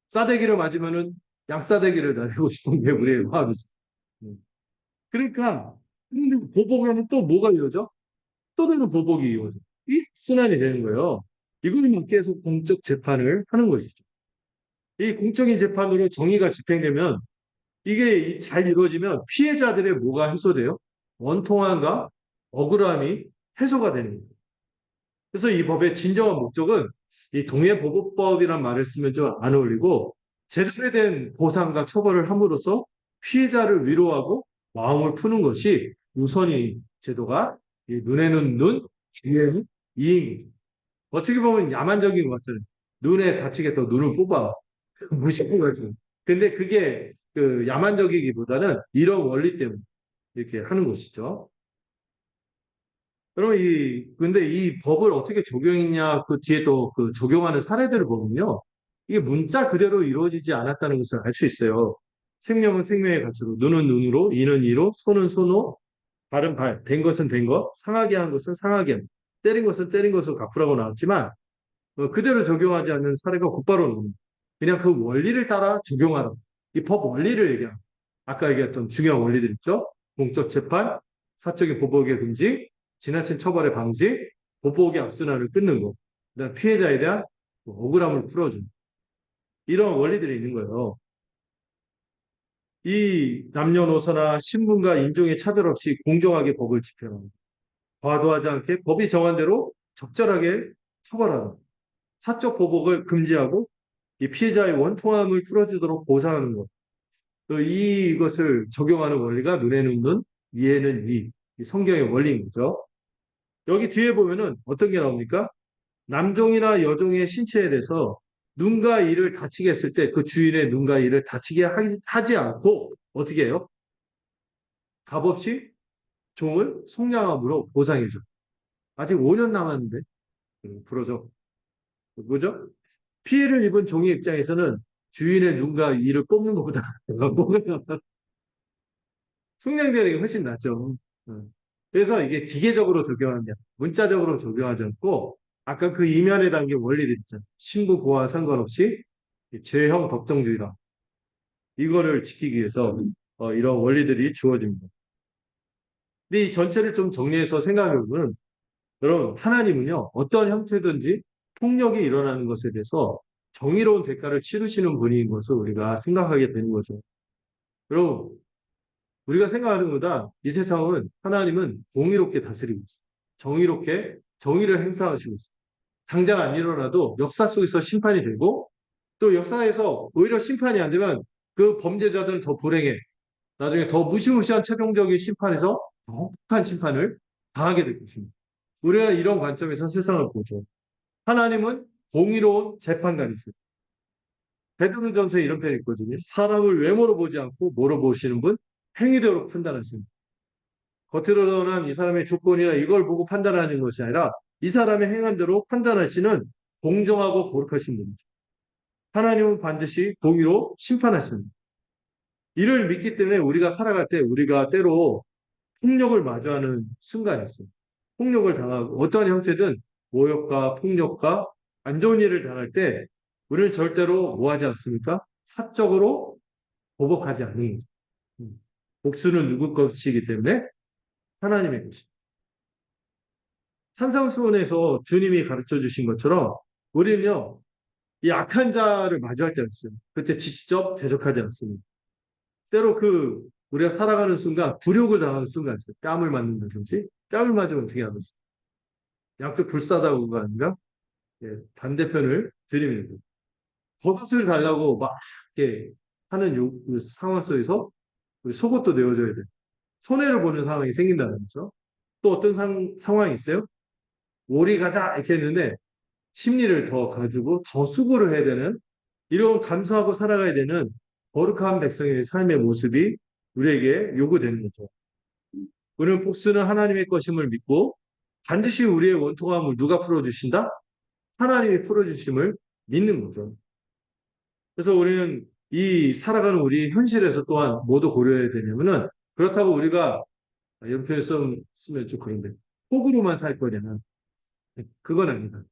싸대기를 맞으면은 양싸대기를 날리고 싶은 게 우리의 마음이죠. 그러니까 보복하면 또 뭐가 이어져? 또 다른 보복이 이어져. 이 순환이 되는 거예요. 이걸 계속 공적 재판을 하는 것이죠. 이 공적인 재판으로 정의가 집행되면 이게 잘 이루어지면 피해자들의 뭐가 해소돼요? 원통함과 억울함이 해소가 되는 거예요. 그래서 이 법의 진정한 목적은 이 동해보복법이란 말을 쓰면 좀 안 어울리고 제대로 된 보상과 처벌을 함으로써 피해자를 위로하고 마음을 푸는 것이 우선이 제도가 눈에는 눈, 귀에는 이잉. 어떻게 보면 야만적인 것 같잖아요. 눈에 다치겠다 눈을 뽑아 무시한 거죠. 근데 그게 그 야만적이기보다는 이런 원리 때문에 이렇게 하는 것이죠. 그럼 근데 이 법을 어떻게 적용했냐, 그 뒤에 또 그 적용하는 사례들을 보면요. 이게 문자 그대로 이루어지지 않았다는 것을 알 수 있어요. 생명은 생명의 가치로, 눈은 눈으로, 이는 이로, 손은 손으로, 발은 발, 된 것은 된 것, 상하게 한 것은 상하게 한 것, 때린 것은 때린 것으로 갚으라고 나왔지만 그대로 적용하지 않는 사례가 곧바로 나옵니다. 그냥 그 원리를 따라 적용하라. 이 법 원리를 얘기합니다. 아까 얘기했던 중요한 원리들 있죠? 공적 재판, 사적인 보복의 금지, 지나친 처벌의 방지, 보복의 악순환을 끊는 것, 그다음 피해자에 대한 억울함을 풀어주는 이런 원리들이 있는 거예요. 이 남녀노소나 신분과 인종의 차별 없이 공정하게 법을 집행합니다. 과도하지 않게 법이 정한 대로 적절하게 처벌하는 사적 보복을 금지하고 이 피해자의 원통함을 풀어주도록 보상하는 것. 또 이것을 적용하는 원리가 눈에는 눈, 이에는 이, 이 성경의 원리인 거죠. 여기 뒤에 보면은 어떤 게 나옵니까? 남종이나 여종의 신체에 대해서 눈과 이를 다치게 했을 때 그 주인의 눈과 이를 다치게 하지 않고 어떻게 해요? 값없이 종을 속량함으로 보상해줘. 아직 5년 남았는데 풀어줘. 뭐죠? 피해를 입은 종의 입장에서는 주인의 눈과 이를 뽑는 것보다 속량되는 게 훨씬 낫죠. 그래서 이게 기계적으로 적용하는 게 아니라 문자적으로 적용하지 않고 아까 그 이면에 담긴 원리들 있잖아요. 신부 보호와 상관없이 죄형 법정주의라 이거를 지키기 위해서 이런 원리들이 주어집니다. 근데 이 전체를 좀 정리해서 생각해 보면 여러분 하나님은요 어떤 형태든지 폭력이 일어나는 것에 대해서 정의로운 대가를 치르시는 분인 것을 우리가 생각하게 되는 거죠. 여러분 우리가 생각하는 것보다 이 세상은 하나님은 공의롭게 다스리고 있어요. 정의롭게 정의를 행사하시고 있어요. 당장 안 일어나도 역사 속에서 심판이 되고 또 역사에서 오히려 심판이 안 되면 그 범죄자들은 더 불행해. 나중에 더 무시무시한 최종적인 심판에서 더 혹독한 심판을 당하게 될 것입니다. 우리는 이런 관점에서 세상을 보죠. 하나님은 공의로운 재판관이세요. 베드로전서에 이런 편이 있거든요. 사람을 외모로 보지 않고 뭐로 보시는 분? 행위대로 판단하십니다. 겉으로 드러난 이 사람의 조건이나 이걸 보고 판단하는 것이 아니라 이 사람의 행한 대로 판단하시는 공정하고 거룩하신 분이죠. 하나님은 반드시 공의로 심판하십니다. 이를 믿기 때문에 우리가 살아갈 때 우리가 때로 폭력을 마주하는 순간이 있어요. 폭력을 당하고 어떠한 형태든 모욕과 폭력과 안 좋은 일을 당할 때 우리는 절대로 뭐 하지 않습니까? 사적으로 보복하지 않는 거죠. 복수는 누구 것이기 때문에 하나님의 것입니다. 산상수훈에서 주님이 가르쳐 주신 것처럼 우리는요, 이 악한 자를 마주할 때가 있어요. 그때 직접 대적하지 않습니다. 때로 우리가 살아가는 순간, 굴욕을 당하는 순간 있어요. 뺨을 맞는다든지, 뺨을 맞으면 어떻게 하겠어요? 양쪽 불사다고가 아니라, 예, 반대편을 들이밀고, 겉옷을 달라고 막, 이렇게 하는 그 상황 속에서 우리 속옷도 내어줘야 돼요. 손해를 보는 상황이 생긴다는 거죠. 또 어떤 상황이 있어요? 오리 가자! 이렇게 했는데, 심리를 더 가지고 더 수고를 해야 되는 이런 감수하고 살아가야 되는 거룩한 백성의 삶의 모습이 우리에게 요구되는 거죠. 우리는 복수는 하나님의 것임을 믿고 반드시 우리의 원통함을 누가 풀어주신다? 하나님이 풀어주심을 믿는 거죠. 그래서 우리는 이 살아가는 우리 현실에서 또한 뭐도 고려해야 되냐면은 그렇다고 우리가 이런 표현 쓰면 좀 그런데 호구로만 살 거냐면 그건 아니다.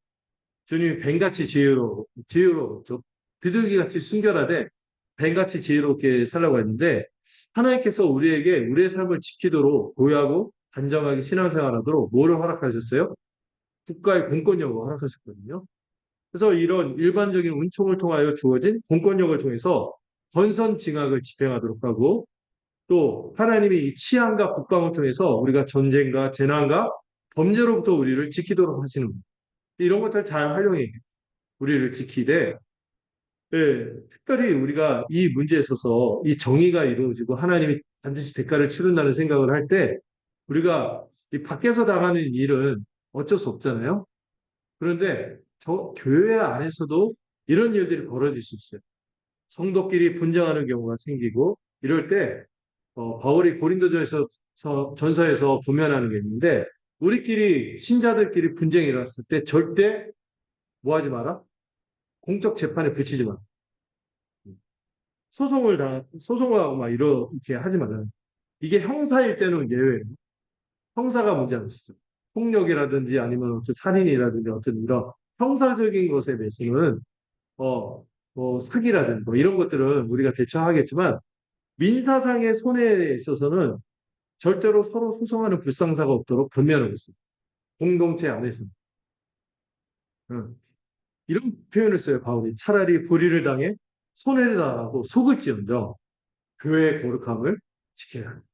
주님이 뱀같이 지혜롭죠. 비둘기같이 순결하되 뱀같이 지혜롭게 살라고 했는데 하나님께서 우리에게 우리의 삶을 지키도록 고유하고 단정하게 신앙생활하도록 뭐를 허락하셨어요? 국가의 공권력을 허락하셨거든요. 그래서 이런 일반적인 은총을 통하여 주어진 공권력을 통해서 권선징악을 집행하도록 하고 또 하나님이 이 치안과 국방을 통해서 우리가 전쟁과 재난과 범죄로부터 우리를 지키도록 하시는 분. 이런 것들 잘 활용해 우리를 지키되 예, 특별히 우리가 이 문제에 있어서 이 정의가 이루어지고 하나님이 반드시 대가를 치른다는 생각을 할 때 우리가 이 밖에서 당하는 일은 어쩔 수 없잖아요. 그런데 저 교회 안에서도 이런 일들이 벌어질 수 있어요. 성도끼리 분쟁하는 경우가 생기고 이럴 때 바울이 고린도전에서 전서에서 분면하는 게 있는데 우리끼리 신자들끼리 분쟁이 일어났을 때 절대 뭐 하지 마라? 공적 재판에 붙이지 마라. 소송하고 막 이렇게 하지 말라는. 이게 형사일 때는 예외예요. 형사가 문제 안 치죠. 폭력이라든지 아니면 어떤 살인이라든지 어떤 이런 형사적인 것에 대해서는 뭐 사기라든지 뭐 이런 것들은 우리가 대처하겠지만 민사상의 손해에 있어서는 절대로 서로 소송하는 불상사가 없도록 권면하고 있습니다. 공동체 안에서. 응. 이런 표현을 써요, 바울이. 차라리 불의를 당해 손해를 당하고 속을지언정 교회의 거룩함을 지켜야 합니다.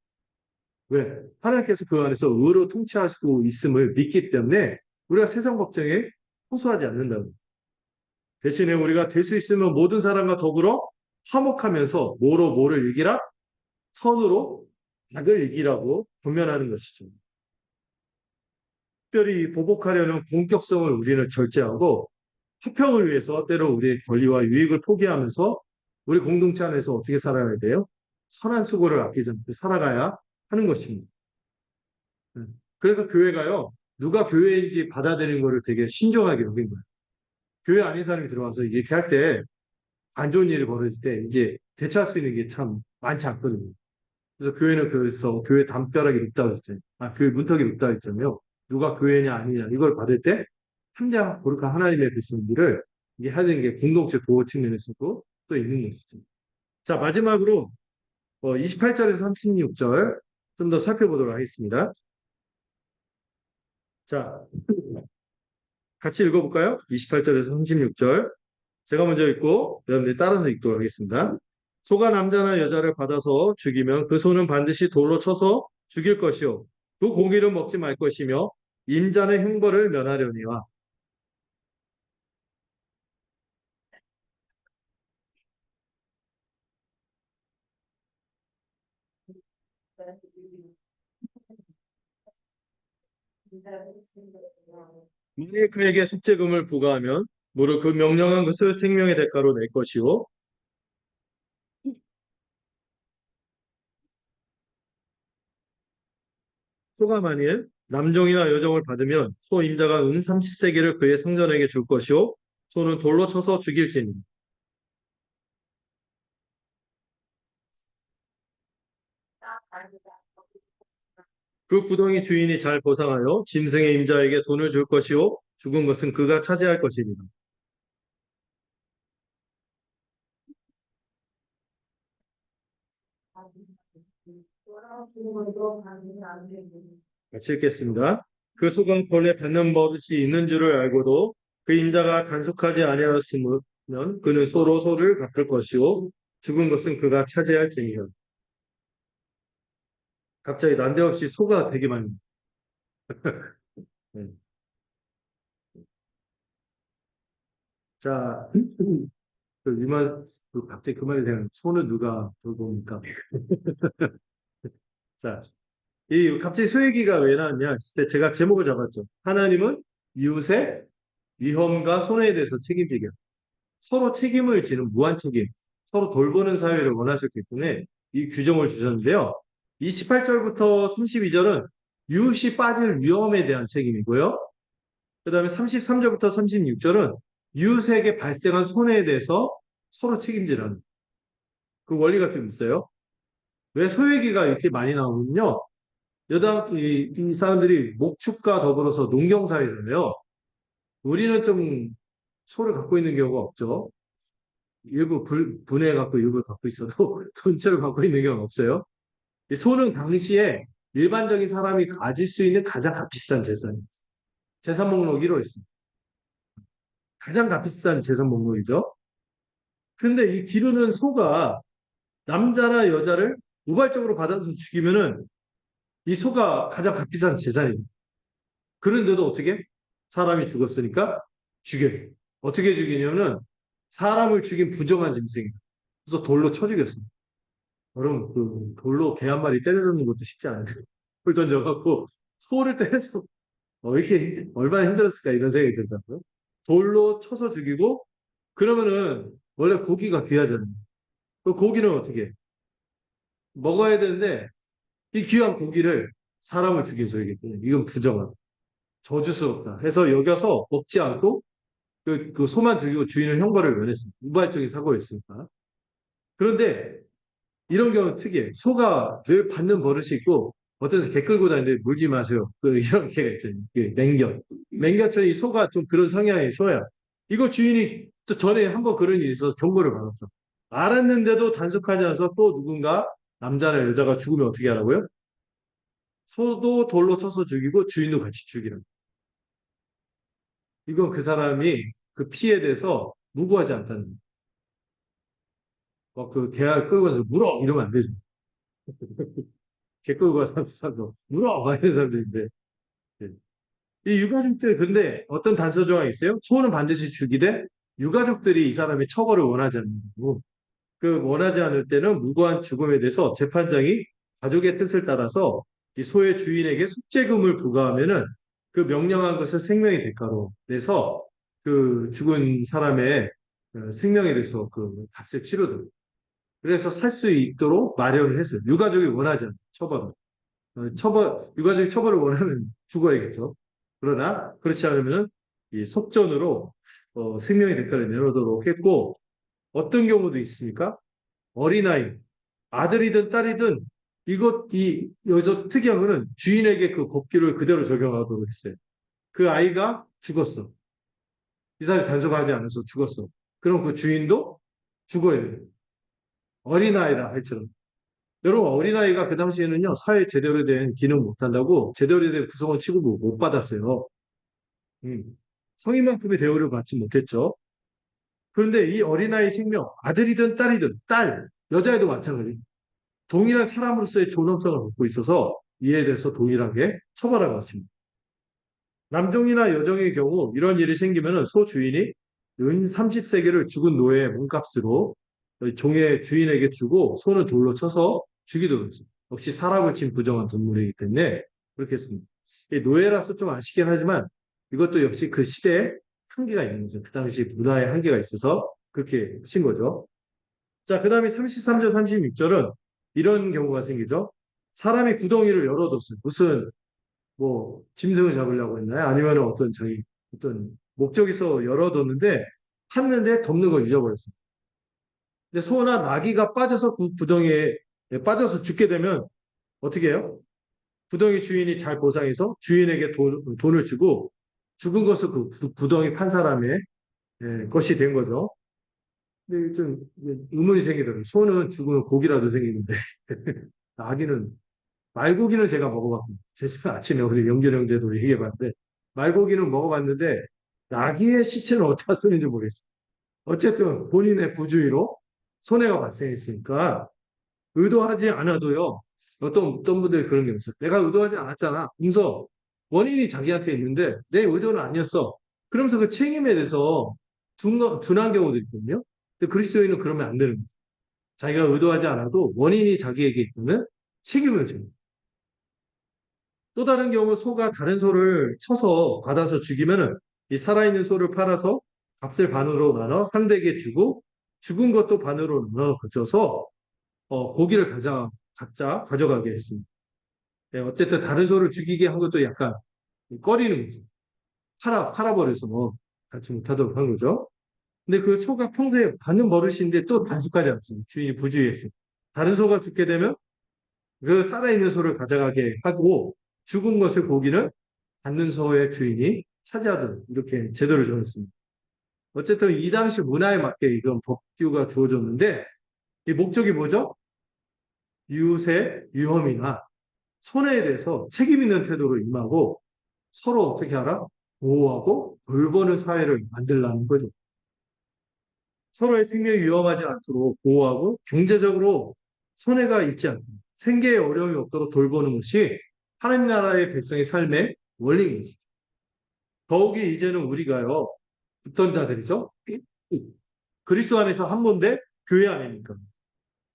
왜? 하나님께서 그 안에서 의로 통치하시고 있음을 믿기 때문에 우리가 세상 법정에 호소하지 않는다고. 대신에 우리가 될 수 있으면 모든 사람과 더불어 화목하면서 뭐로 뭐를 이기라? 선으로 악을 이기라고 권면하는 것이죠. 특별히 보복하려는 공격성을 우리는 절제하고 화평을 위해서 때로 우리의 권리와 유익을 포기하면서 우리 공동체 안에서 어떻게 살아야 돼요? 선한 수고를 아끼지 않고 살아가야 하는 것입니다. 그래서 교회가요, 누가 교회인지 받아들이는 것을 되게 신중하게 여긴 거예요. 교회 아닌 사람이 들어와서 이렇게 할 때 안 좋은 일이 벌어질 때 이제 대처할 수 있는 게 참 많지 않거든요. 그래서 교회는 그래서 교회 담벼락이 높다고 했어요. 교회 문턱이 높다고 했잖아요. 누가 교회냐 아니냐 이걸 받을 때 참자 거룩한 하나님의 백성들을 이게 하는 게 공동체 보호 측면에서도 또 있는 것이죠. 자, 마지막으로 28절에서 36절 좀 더 살펴보도록 하겠습니다. 자, 같이 읽어볼까요? 28절에서 36절. 제가 먼저 읽고 여러분들이 따라서 읽도록 하겠습니다. 소가 남자나 여자를 받아서 죽이면 그 소는 반드시 돌로 쳐서 죽일 것이요. 그 고기를 먹지 말 것이며 임자는 형벌을 면하려니와. 만일 그에게 속죄금을 부과하면 무릇 그 명령한 것을 생명의 대가로 낼 것이요. 소가 만일 남종이나 여종을 받으면 소 임자가 은 30세기를 그의 상전에게 줄 것이요. 소는 돌로 쳐서 죽일지니. 그 구덩이 주인이 잘 보상하여 짐승의 임자에게 돈을 줄 것이요. 죽은 것은 그가 차지할 것입니다. 같이 읽겠습니다. 그 소가 본래 받는 버릇이 있는 줄을 알고도 그 임자가 단속하지 아니하였으면 그는 소로 소를 갚을 것이요. 죽은 것은 그가 차지할지니라. 갑자기 난데없이 소가 되게 많이. 네. 자, 갑자기 그 말이 되는 소는 누가 들고 옵니까? 자, 이 갑자기 소 얘기가 왜 나왔냐 했을 때 제가 제목을 잡았죠. 하나님은 이웃의 위험과 손해에 대해서 책임지게 서로 책임을 지는 무한 책임, 서로 돌보는 사회를 원하셨기 때문에 이 규정을 주셨는데요. 28절부터 32절은 이웃이 빠질 위험에 대한 책임이고요. 그 다음에 33절부터 36절은 이웃에게 발생한 손해에 대해서 서로 책임지라는 그 원리가 좀 있어요. 왜 소외기가 이렇게 많이 나오면요. 이 사람들이 목축과 더불어서 농경사회잖아요. 우리는 좀 소를 갖고 있는 경우가 없죠. 일부 분해갖고 일부를 갖고 있어도 전체를 갖고 있는 경우는 없어요. 이 소는 당시에 일반적인 사람이 가질 수 있는 가장 값비싼 재산이었어요. 재산 목록 1호 있습니다. 가장 값비싼 재산 목록이죠. 그런데 이 기르는 소가 남자나 여자를 우발적으로 받아서 죽이면은 이 소가 가장 값비싼 재산입니다. 그런데도 어떻게? 사람이 죽었으니까 죽여요. 어떻게 죽이냐면은 사람을 죽인 부정한 짐승이에요. 그래서 돌로 쳐 죽였습니다. 여러분, 그 돌로 개 한 마리 때려잡는 것도 쉽지 않은데 돌 던져갖고 소를 때려서 이렇게 얼마나 힘들었을까 이런 생각이 들잖아요. 돌로 쳐서 죽이고 그러면은 원래 고기가 귀하잖아요. 그 고기는 어떻게 해? 먹어야 되는데 이 귀한 고기를 사람을 죽여서 얘기했거든요. 이건 부정한 저주스럽다 해서 여겨서 먹지 않고 그 소만 죽이고 주인은 형벌을 면했습니다. 우발적인 사고였으니까. 그런데 이런 경우는 특이해요. 소가 늘 받는 버릇이 있고 어떤 개 끌고 다니는데 물지 마세요. 이런 개가 있잖아요. 맹견. 맹견처럼 이 소가 좀 그런 성향의 소야. 이거 주인이 또 전에 한번 그런 일이 있어서 경고를 받았어. 알았는데도 단속하지 않아서 또 누군가 남자나 여자가 죽으면 어떻게 하라고요? 소도 돌로 쳐서 죽이고 주인도 같이 죽이는. 이건 그 사람이 그 피해에 대해서 무고하지 않다는 거예요. 그 개를 끌고 가서 물어! 이러면 안 되죠. 개 끌고 가서 사람도 물어! 막 이런 사람들인데. 예. 이 유가족들, 근데 어떤 단서 조항이 있어요? 소는 반드시 죽이되 유가족들이 이 사람의 처벌을 원하지 않는 거고, 그 원하지 않을 때는 무고한 죽음에 대해서 재판장이 가족의 뜻을 따라서 이 소의 주인에게 숙제금을 부과하면은 그 명령한 것을 생명의 대가로 내서 그 죽은 사람의 생명에 대해서 그 값을 치르도록. 그래서 살 수 있도록 마련을 했어요. 유가족이 원하지 않는 처벌을. 유가족이 처벌을 원하면 죽어야겠죠. 그러나 그렇지 않으면은 이 속전으로 생명의 대가를 내놓도록 했고, 어떤 경우도 있습니까? 어린아이, 아들이든 딸이든 여기서 특이한 거는 주인에게 그 법규를 그대로 적용하도록 했어요. 그 아이가 죽었어. 이 사람이 단속하지 않아서 죽었어. 그럼 그 주인도 죽어야 돼요. 어린아이라 할지라도. 여러분, 어린아이가 그 당시에는요, 사회 제대로 된 기능 못한다고 제대로 된 구성원 취급을 못 받았어요. 음. 성인만큼의 대우를 받지 못했죠. 그런데 이 어린아이 생명, 아들이든 딸이든, 여자애도 마찬가지. 동일한 사람으로서의 존엄성을 갖고 있어서 이에 대해서 동일하게 처벌할 것입니다. 남종이나 여종의 경우 이런 일이 생기면 소 주인이 은 30세계를 죽은 노예의 몸값으로 종의 주인에게 주고 소는 돌로 쳐서 죽이도록 했습니다. 역시 사람을 친 부정한 동물이기 때문에 그렇게 했습니다. 노예라서 좀 아쉽긴 하지만 이것도 역시 그 시대에 한계가 있는 거죠. 그 당시 문화의 한계가 있어서 그렇게 하신 거죠. 자, 그 다음에 33절, 36절은 이런 경우가 생기죠. 사람이 구덩이를 열어뒀어요. 무슨 뭐 짐승을 잡으려고 했나요? 아니면 어떤 목적이 있어 열어뒀는데 팠는데 덮는 걸 잊어버렸어요. 근데 소나 나귀가 빠져서 그 구덩이에 빠져서 죽게 되면 어떻게 해요? 구덩이 주인이 잘 보상해서 주인에게 돈을 주고 죽은 것을 그 구덩이 판 사람의 것이 된 거죠. 근데 좀 의문이 생기더라고요. 소는 죽으면 고기라도 생기는데 나귀는 말고기는 제가 먹어봤고 제 아침에 우리 영결 형제도 얘기해봤는데 말고기는 먹어봤는데 나귀의 시체는 어디다 쓰는지 모르겠어요. 어쨌든 본인의 부주의로 손해가 발생했으니까 의도하지 않아도요. 어떤 분들이 그런 게 있어요. 내가 의도하지 않았잖아. 그래서 원인이 자기한테 있는데 내 의도는 아니었어. 그러면서 그 책임에 대해서 둔한 경우도 있거든요. 근데 그리스도인은 그러면 안 되는 거죠. 자기가 의도하지 않아도 원인이 자기에게 있으면 책임을 져요. 또 다른 경우 소가 다른 소를 쳐서 받아서 죽이면은 이 살아있는 소를 팔아서 값을 반으로 나눠 상대에게 주고 죽은 것도 반으로 나눠 가져서 고기를 각자 가져가게 했습니다. 네, 어쨌든 다른 소를 죽이게 한 것도 약간 꺼리는 거죠. 팔아버려서 뭐 갖지 못하도록 한 거죠. 근데 그 소가 평소에 받는 버릇인데 또 단속하지 않습니다. 주인이 부주의했어요. 다른 소가 죽게 되면 그 살아있는 소를 가져가게 하고 죽은 것을 고기는 받는 소의 주인이 차지하도록 이렇게 제도를 정했습니다. 어쨌든 이 당시 문화에 맞게 이런 법규가 주어졌는데 이 목적이 뭐죠? 이웃의 위험이나 손해에 대해서 책임 있는 태도로 임하고 서로 어떻게 하라? 보호하고 돌보는 사회를 만들라는 거죠. 서로의 생명이 위험하지 않도록 보호하고 경제적으로 손해가 있지 않도록 생계에 어려움이 없도록 돌보는 것이 하나님 나라의 백성의 삶의 원리인 것이죠. 더욱이 이제는 우리가요, 어떤 자들이죠? 그리스도 안에서 한 몸대 교회 안이니까.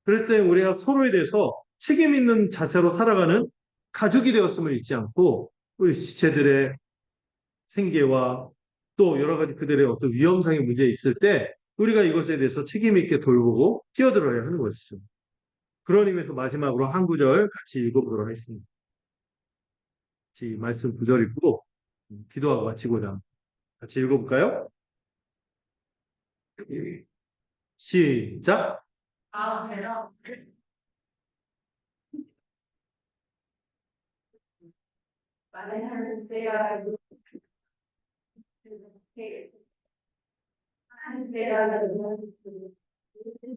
그럴 때 우리가 서로에 대해서 책임 있는 자세로 살아가는 가족이 되었음을 잊지 않고 우리 지체들의 생계와 또 여러 가지 그들의 어떤 위험상의 문제 있을 때 우리가 이것에 대해서 책임 있게 돌보고 뛰어들어야 하는 것이죠. 그런 의미에서 마지막으로 한 구절 같이 읽어보도록 하겠습니다. 같이 말씀 구절 읽고 기도하고 마치고자 합니다. 같이 읽어볼까요? 시작. 그래서 많은 제가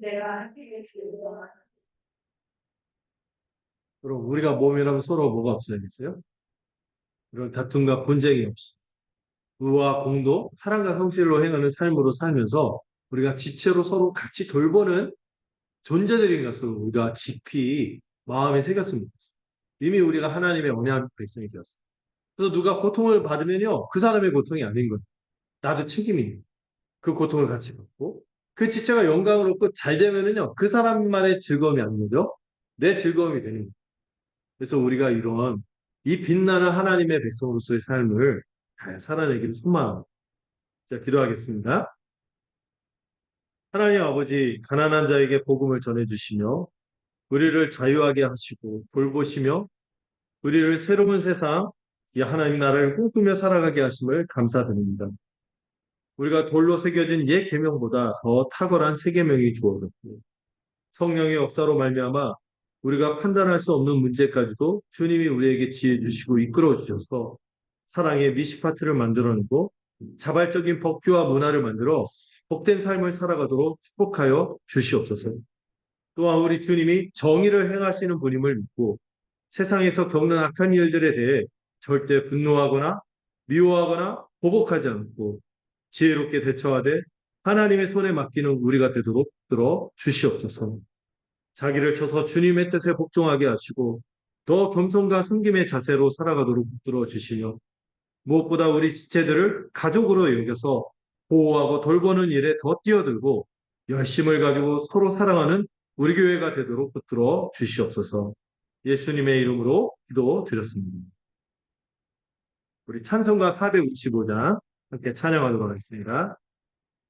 내가 그럼 우리가 몸이라면 서로 뭐가 없어야겠어요? 그런 다툼과 분쟁이 없어. 의와 공도, 사랑과 성실로 행하는 삶으로 살면서 우리가 지체로 서로 같이 돌보는 존재들인 것을 우리가 깊이 마음에 새겼으면 좋겠어요. 이미 우리가 하나님의 언약 백성이 되었어요. 그래서 누가 고통을 받으면요, 그 사람의 고통이 아닌 거예요. 나도 책임이 있는 거예요. 그 고통을 같이 받고 그 지체가 영광을 얻고 잘 되면은요, 그 사람만의 즐거움이 아닌 거죠. 내 즐거움이 되는 거예요. 그래서 우리가 이런 이 빛나는 하나님의 백성으로서의 삶을 잘 살아내기를 소망합니다. 자, 기도하겠습니다. 하나님 아버지, 가난한 자에게 복음을 전해주시며 우리를 자유하게 하시고 돌보시며 우리를 새로운 세상, 이 하나님 나라를 꿈꾸며 살아가게 하심을 감사드립니다. 우리가 돌로 새겨진 옛 계명보다 더 탁월한 새 계명이 주어졌고 성령의 역사로 말미암아 우리가 판단할 수 없는 문제까지도 주님이 우리에게 지혜 주시고 이끌어 주셔서 사랑의 미시파트를 만들어내고 자발적인 법규와 문화를 만들어 복된 삶을 살아가도록 축복하여 주시옵소서. 또한 우리 주님이 정의를 행하시는 분임을 믿고 세상에서 겪는 악한 일들에 대해 절대 분노하거나 미워하거나 보복하지 않고 지혜롭게 대처하되 하나님의 손에 맡기는 우리가 되도록 들어 주시옵소서. 자기를 쳐서 주님의 뜻에 복종하게 하시고 더 겸손과 섬김의 자세로 살아가도록 붙들어 주시며 무엇보다 우리 지체들을 가족으로 여겨서 보호하고 돌보는 일에 더 뛰어들고 열심을 가지고 서로 사랑하는 우리 교회가 되도록 붙들어 주시옵소서. 예수님의 이름으로 기도드렸습니다. 우리 찬송가 455장 함께 찬양하도록 하겠습니다.